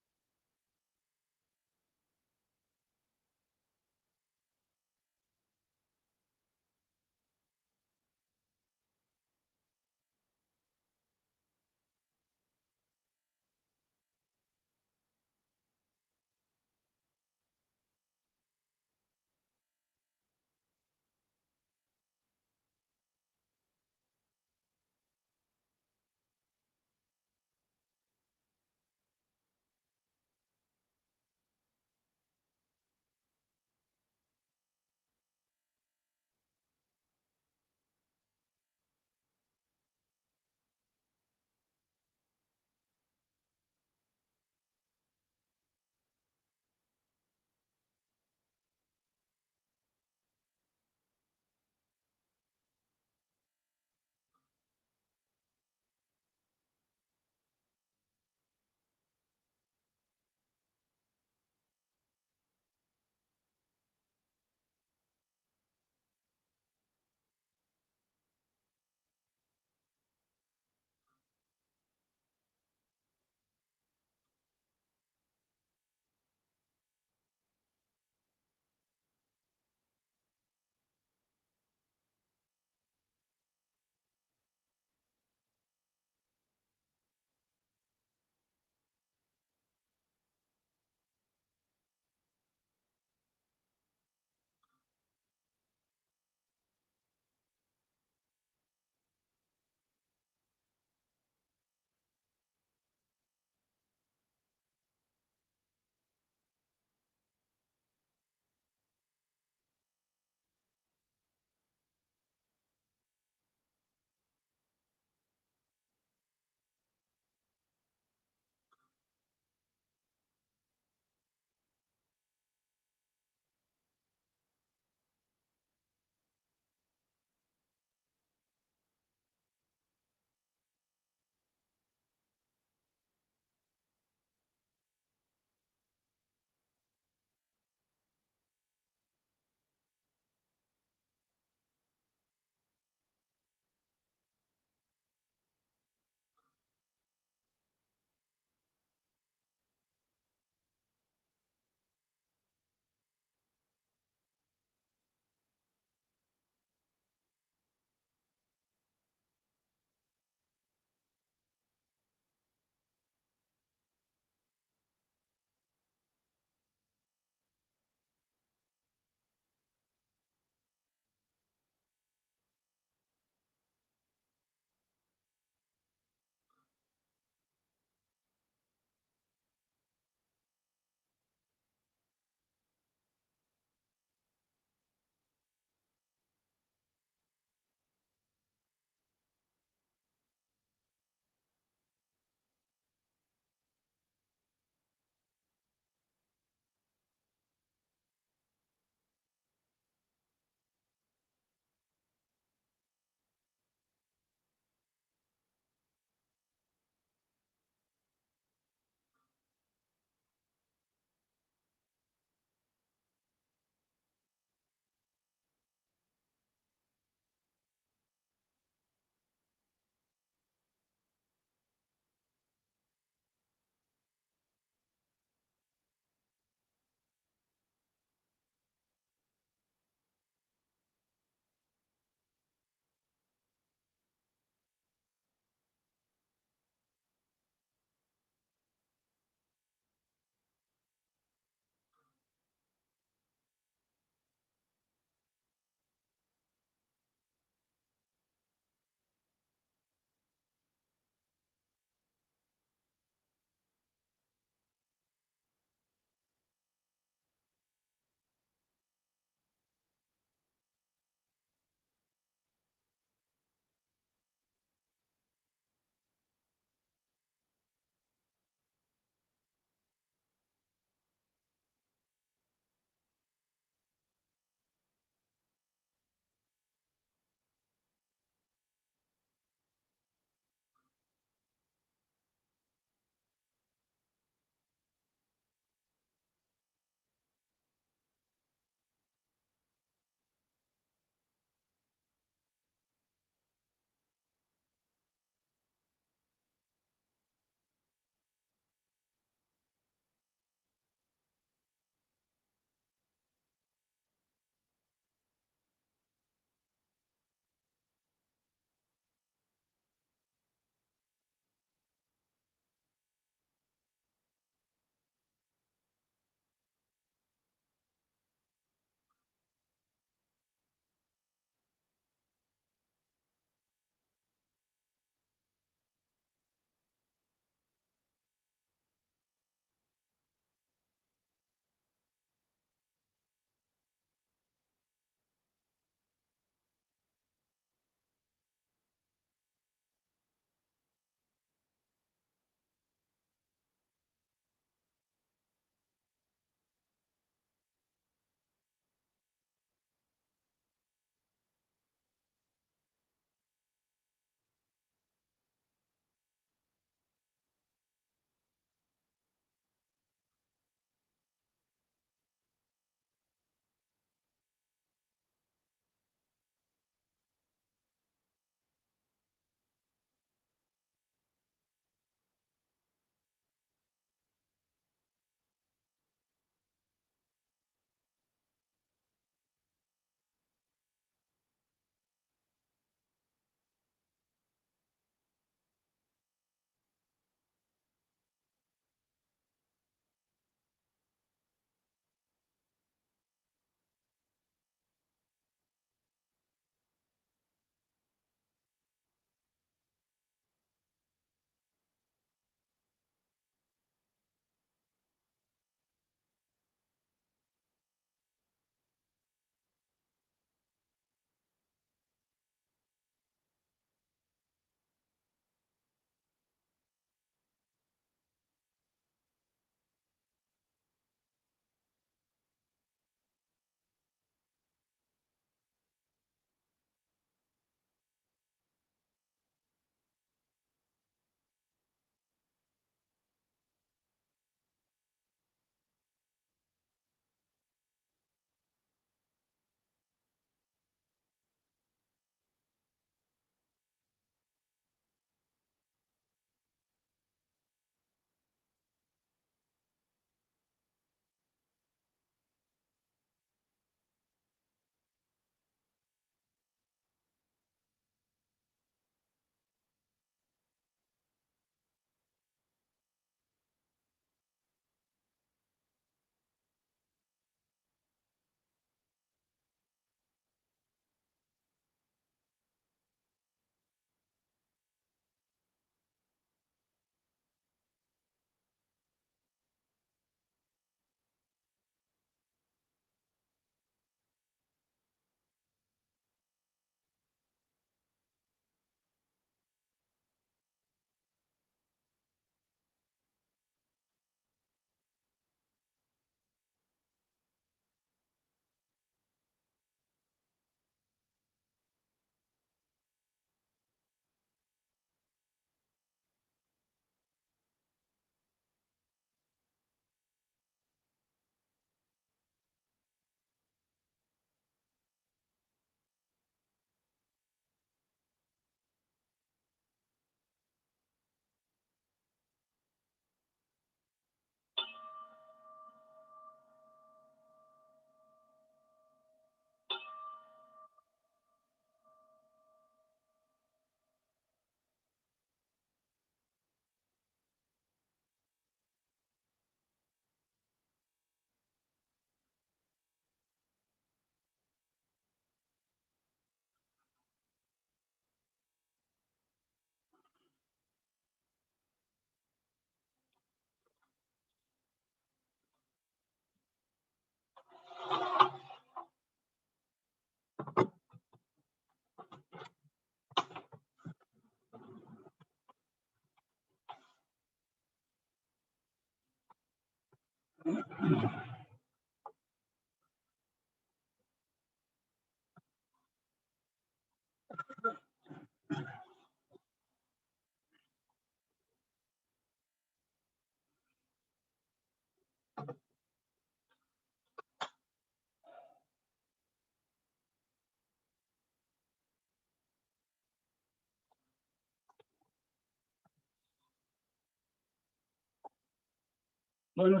Bueno,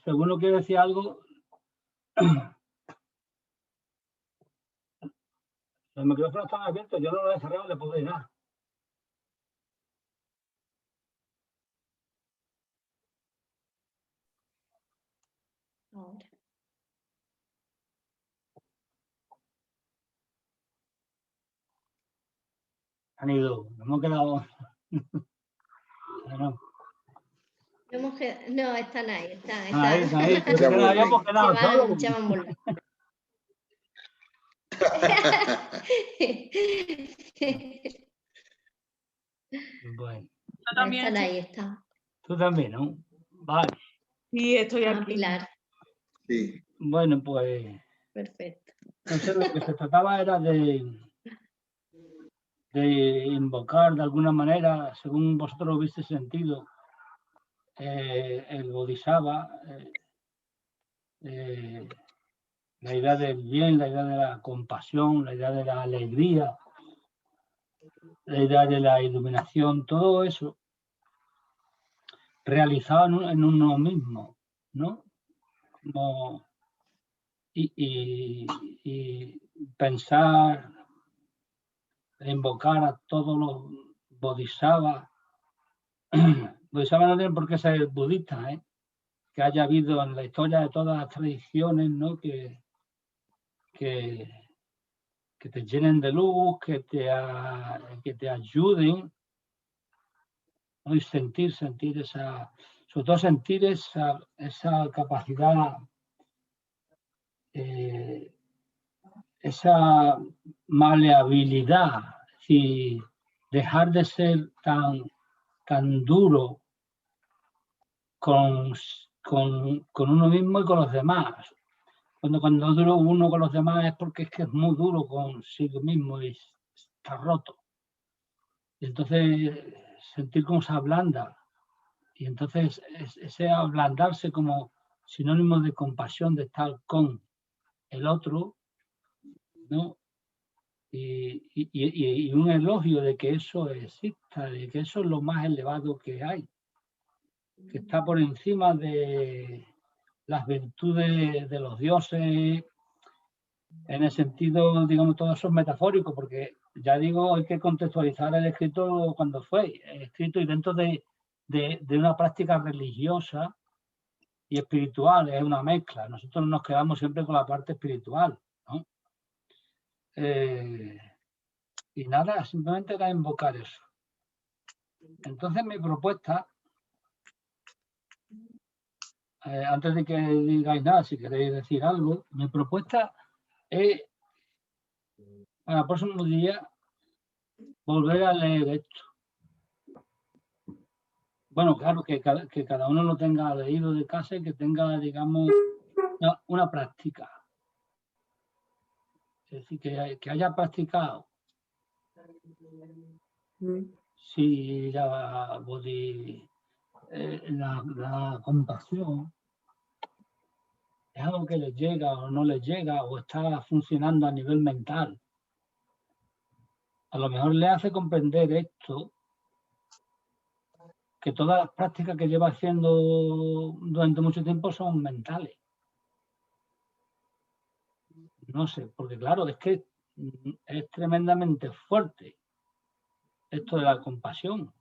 según lo que decía algo, los micrófonos están abiertos, yo no los he cerrado, le puedo dar. Ahora. Han ido, nos hemos quedado. No. No, están ahí, están. Ahí. Ya Nos habíamos quedado solos. Ya van volviendo. Bueno, Yo también Están estoy- ahí, están. tú también, ¿no? Vale. Sí, estoy Ah, aquí. Pilar, Sí. Bueno, pues perfecto. entonces lo que se trataba era de invocar de alguna manera, según vosotros hubiese sentido, el Bodhisattva, la idea del bien, la idea de la compasión, la idea de la alegría, la idea de la iluminación, todo eso realizado en uno mismo, ¿no? Y pensar, invocar a todos los bodhisattvas. Bodhisattvas no tienen por qué ser budistas, ¿eh? Que haya habido en la historia de todas las tradiciones, ¿no? Que te llenen de luz, que te ayuden, ¿no? Y sentir esa, sobre todo sentir esa capacidad, esa maleabilidad, y dejar de ser tan duro con uno mismo y con los demás. Cuando es duro uno con los demás es porque es que es muy duro consigo mismo y está roto. Y entonces sentir cómo se ablanda. Y entonces ese ablandarse como sinónimo de compasión, de estar con el otro, ¿no? Y un elogio de que eso exista, de que eso es lo más elevado que hay, que está por encima de las virtudes de los dioses, en el sentido, digamos, todo eso es metafórico, porque ya digo, hay que contextualizar el escrito cuando fue escrito y dentro de una práctica religiosa y espiritual, es una mezcla. Nosotros nos quedamos siempre con la parte espiritual, ¿no? Y nada, simplemente era invocar eso. Entonces mi propuesta, antes de que digáis nada, si queréis decir algo, mi propuesta es para el próximo día volver a leer esto. Bueno, claro, que cada uno lo tenga leído de casa y que tenga, digamos, una práctica. Es decir, que haya practicado. Si la compasión es algo que les llega o no les llega o está funcionando a nivel mental. A lo mejor le hace comprender esto, que todas las prácticas que lleva haciendo durante mucho tiempo son mentales. No sé, porque claro, es que es tremendamente fuerte esto de la compasión.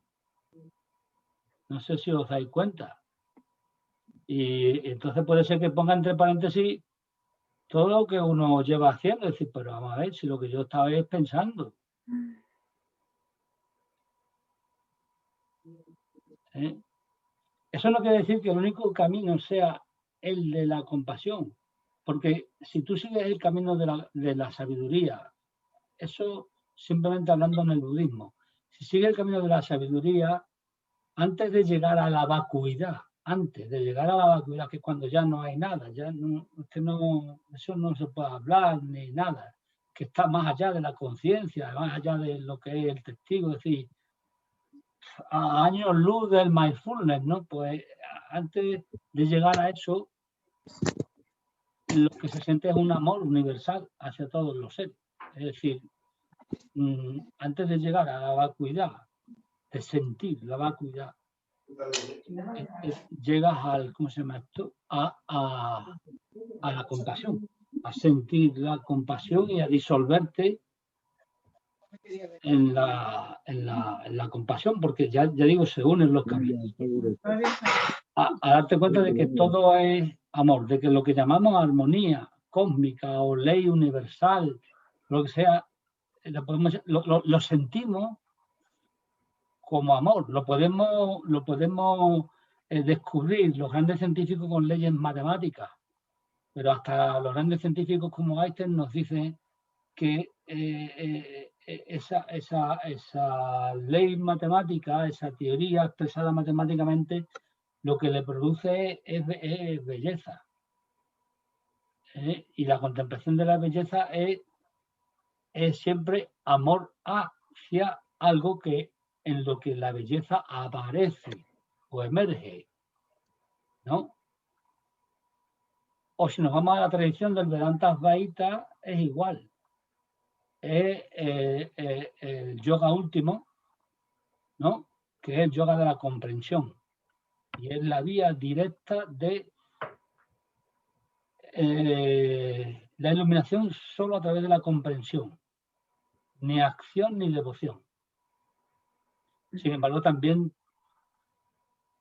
No sé si os dais cuenta. Y entonces puede ser que ponga entre paréntesis todo lo que uno lleva haciendo. Es decir, pero vamos a ver si lo que yo estaba es pensando. ¿Eh? Eso no quiere decir que el único camino sea el de la compasión. Porque si tú sigues el camino de la sabiduría, eso simplemente hablando en el budismo, si sigues el camino de la sabiduría, antes de llegar a la vacuidad, antes de llegar a la vacuidad, que es cuando ya no hay nada, ya no, es que no, eso no se puede hablar ni nada, que está más allá de la conciencia, más allá de lo que es el testigo, es decir, a años luz del mindfulness, ¿no? Pues antes de llegar a eso, lo que se siente es un amor universal hacia todos los seres. Es decir, antes de llegar a la vacuidad, de sentir la vacuidad, llegas al, ¿cómo se llama esto? A la compasión, a sentir la compasión y a disolverte en la compasión, porque ya digo, se unen los caminos. A darte cuenta de que todo es amor, de que lo que llamamos armonía cósmica o ley universal, lo que sea, lo sentimos como amor, lo podemos descubrir los grandes científicos con leyes matemáticas, pero hasta los grandes científicos como Einstein nos dicen que esa ley matemática, esa teoría expresada matemáticamente, lo que le produce es belleza. Y la contemplación de la belleza es siempre amor hacia algo que en lo que la belleza aparece o emerge, ¿no? O si nos vamos a la tradición del Vedanta Advaita, es igual. Es el yoga último, ¿no? Que es el yoga de la comprensión. Y es la vía directa de la iluminación solo a través de la comprensión. Ni acción ni devoción. Sin embargo, también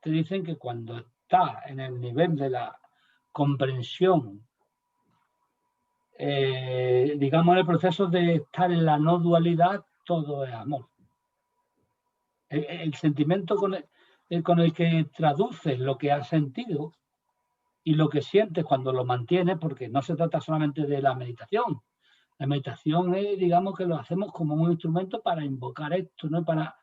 te dicen que cuando está en el nivel de la comprensión, digamos, en el proceso de estar en la no dualidad, todo es amor. El sentimiento con el que traduces lo que has sentido y lo que sientes cuando lo mantienes, porque no se trata solamente de la meditación. La meditación es, digamos, que lo hacemos como un instrumento para invocar esto, ¿no? Para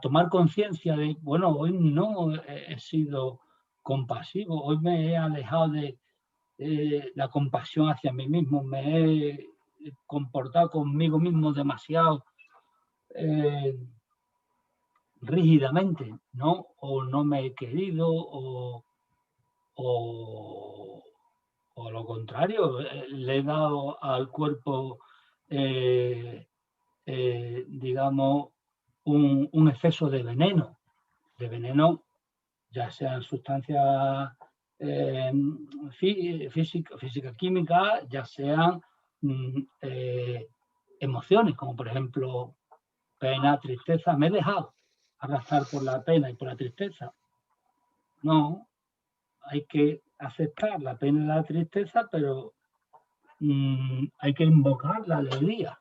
tomar conciencia de, bueno, hoy no he sido compasivo, hoy me he alejado de la compasión hacia mí mismo, me he comportado conmigo mismo demasiado rígidamente, ¿no? O no me he querido, o lo contrario, le he dado al cuerpo, digamos, un exceso de veneno, ya sean sustancias física, química, ya sean emociones, como por ejemplo pena, tristeza. Me he dejado arrastrar por la pena y por la tristeza. No, hay que aceptar la pena y la tristeza, pero hay que invocar la alegría.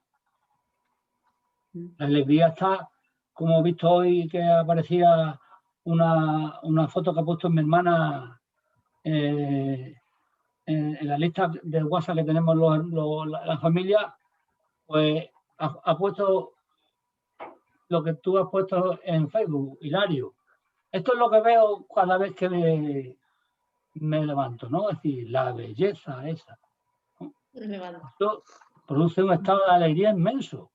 La alegría está, como he visto hoy que aparecía una foto que ha puesto mi hermana en la lista de WhatsApp que tenemos la familia, pues ha puesto lo que tú has puesto en Facebook, Hilario. Esto es lo que veo cada vez que me levanto, ¿no? Es decir, la belleza esa, ¿no? Esto produce un estado de alegría inmenso,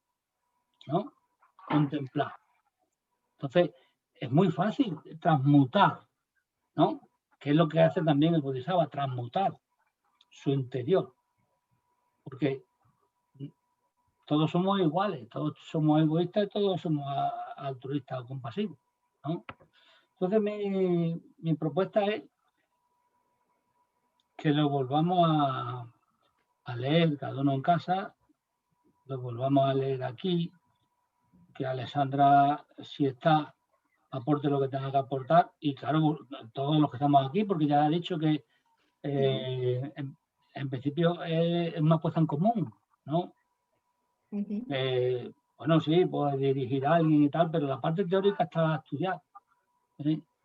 ¿no? Contemplar. Entonces, es muy fácil transmutar, ¿no? Que es lo que hace también el Bodhisattva, transmutar su interior. Porque todos somos iguales, todos somos egoístas y todos somos altruistas o compasivos, ¿no? Entonces, mi propuesta es que lo volvamos a leer cada uno en casa, lo volvamos a leer aquí, que Alessandra, si está, aporte lo que tenga que aportar, y claro, todos los que estamos aquí, porque ya ha dicho que en principio es una apuesta en común, ¿no? Bueno, sí, puedes dirigir a alguien y tal, pero la parte teórica está a estudiar.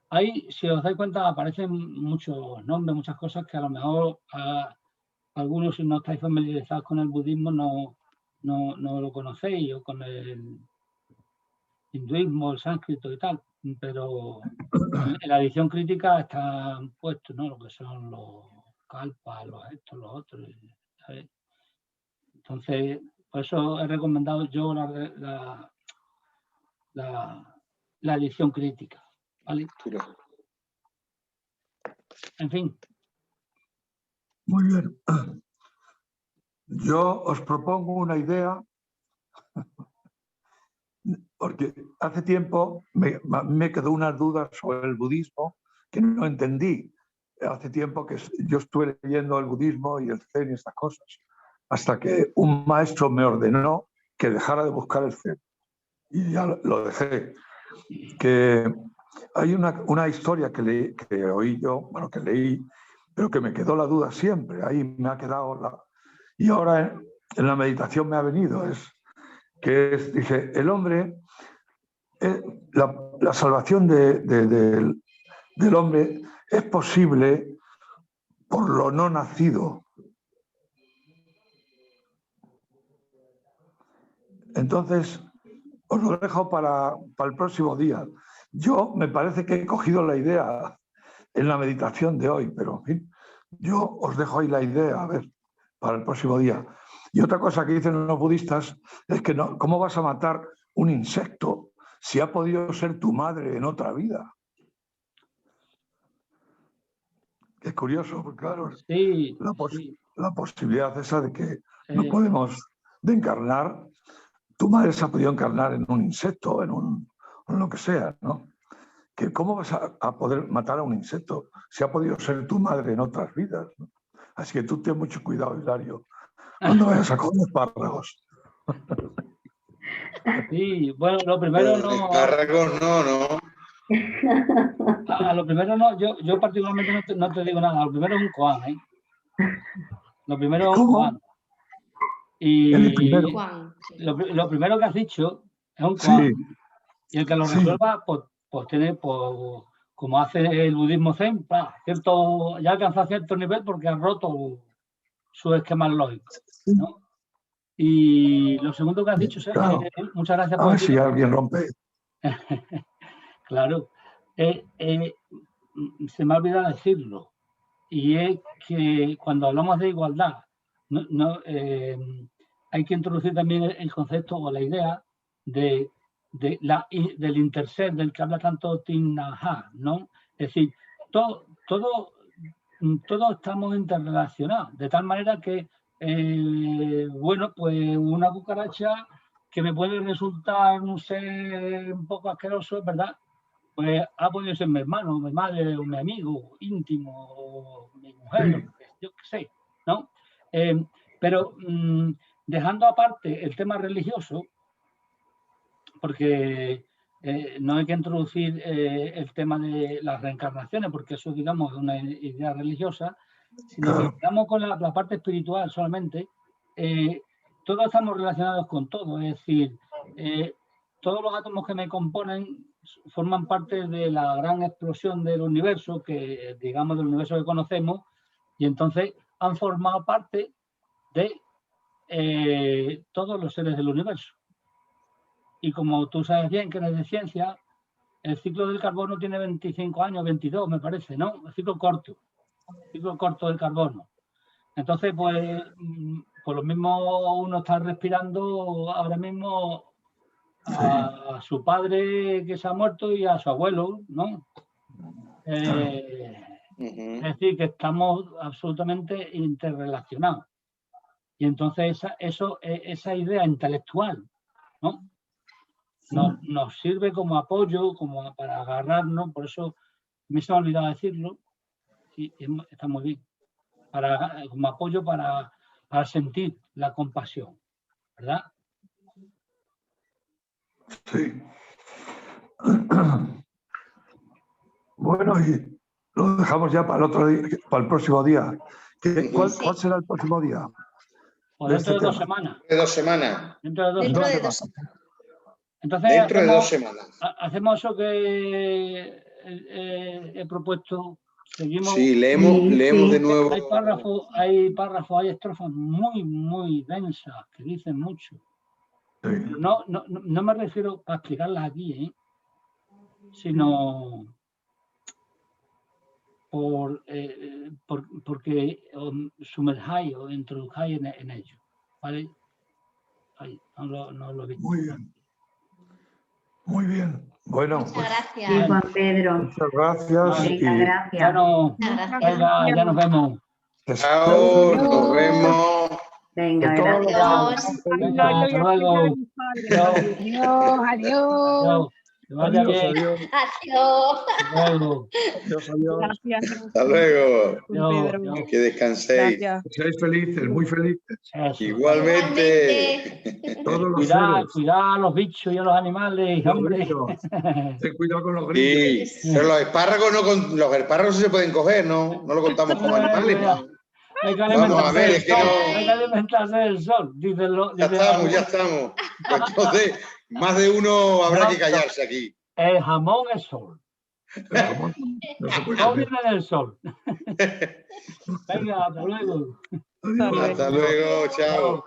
Ahí, si os dais cuenta, aparecen muchos nombres, muchas cosas que a lo mejor algunos, si no estáis familiarizados con el budismo, no lo conocéis, o con hinduismo, el sánscrito y tal, pero en la edición crítica están puestos, ¿no? Lo que son los kalpas, los estos, los otros, ¿sabes? Entonces, por eso he recomendado yo la edición crítica, ¿vale? En fin. Muy bien. Yo os propongo una idea, porque hace tiempo me quedó unas dudas sobre el budismo que no entendí. Hace tiempo que yo estuve leyendo el budismo y el zen y estas cosas, hasta que un maestro me ordenó que dejara de buscar el zen. Y ya lo dejé. Que hay una historia que oí yo, bueno, que leí, pero que me quedó la duda siempre. Ahí me ha quedado la... Y ahora en la meditación me ha venido, dice, el hombre, la salvación del hombre es posible por lo no nacido. Entonces, os lo dejo para el próximo día. Yo me parece que he cogido la idea en la meditación de hoy, pero en fin, yo os dejo ahí la idea, a ver, para el próximo día. Y otra cosa que dicen los budistas es que no, ¿cómo vas a matar un insecto si ha podido ser tu madre en otra vida? Es curioso, porque claro, Sí, la posibilidad esa de que no podemos de encarnar, tu madre se ha podido encarnar en un insecto, en lo que sea, ¿no? Que ¿cómo vas a poder matar a un insecto si ha podido ser tu madre en otras vidas, ¿no? Así que tú ten mucho cuidado, Hilario, cuando vayas a comer espárragos. Sí, bueno, lo primero no... Espárragos no. A lo primero no, yo particularmente no te digo nada. Lo primero es un koan, ¿eh? Lo primero es un koan. Y lo primero que has dicho es un koan. Sí. Y el que lo resuelva, pues tiene, pues, como hace el budismo zen, ya ha alcanzado cierto nivel porque ha roto su esquema lógico, ¿no? Y lo segundo que has dicho, claro. Muchas gracias por... A ver si alguien rompe. Claro. Se me ha olvidado decirlo. Y es que cuando hablamos de igualdad, hay que introducir también el concepto o la idea del interser, del que habla tanto Thich Nhat Hanh, ¿no? Es decir, todos estamos interrelacionados, de tal manera que, bueno, pues una cucaracha que me puede resultar un ser un poco asqueroso, ¿verdad? Pues ha podido ser mi hermano, mi madre, o mi amigo íntimo, o mi mujer, yo qué sé, ¿no? Pero dejando aparte el tema religioso, porque no hay que introducir el tema de las reencarnaciones, porque eso, digamos, es una idea religiosa, sino que estamos con la parte espiritual solamente, todos estamos relacionados con todo, es decir, todos los átomos que me componen forman parte de la gran explosión del universo, que digamos del universo que conocemos, y entonces han formado parte de todos los seres del universo. Y como tú sabes bien que eres de ciencia, el ciclo del carbono tiene 25 años, 22 me parece, ¿no? El ciclo corto del carbono. Entonces, pues, por lo mismo uno está respirando ahora mismo a su padre que se ha muerto y a su abuelo, ¿no? Es decir, que estamos absolutamente interrelacionados. Y entonces esa idea intelectual, ¿no? Nos sirve como apoyo, como para agarrarnos, por eso me se me ha olvidado decirlo, y está muy bien, como apoyo para sentir la compasión, ¿verdad? Sí. Bueno, y lo dejamos ya para el otro día, para el próximo día. ¿Cuál será el próximo día? Pues dentro de 2 semanas. De 2 semanas. Dentro de 2 semanas. Entonces, dentro de 2 semanas. Hacemos eso que he propuesto. Seguimos. Sí, leemos de nuevo. Hay párrafos, hay estrofas muy, muy densas que dicen mucho. Sí. No me refiero a explicarlas aquí, sino porque os sumerjáis o introduzcáis en ello, ¿vale? Ahí, no lo he visto. Muy bien. Muy bien. Bueno, Muchas pues gracias. Sí, Juan Pedro. muchas gracias. Venga, Y gracias. Ya no, Muchas gracias. venga, ya nos vemos. Chao, nos vemos. Venga, que todo lo gracias. Adiós. Venga, hasta luego. Adiós. Adiós. Adiós. Que vaya Adiós, bien. adiós, Adiós. Hasta luego. adiós, adiós. Gracias. Hasta luego. Adiós, Pedro. adiós. Que descanséis. Gracias. Seáis felices, muy felices. Eso. Igualmente. Todos los Cuidar seres. a los bichos y a los animales, Los hombre. bichos. Ten cuidado con los grillos. Sí, pero los espárragos los espárragos sí se pueden coger, ¿no? No lo contamos como animales, ¿no? Hay que Vamos a alimentarse ver, del es que sol. no- Hay que alimentarse del sol. Ya estamos. Pues entonces, más de uno habrá que callarse aquí. El jamón es sol. El jamón no se puede Todo comer. viene del sol. Venga, hasta luego. Adiós. Hasta luego, chao.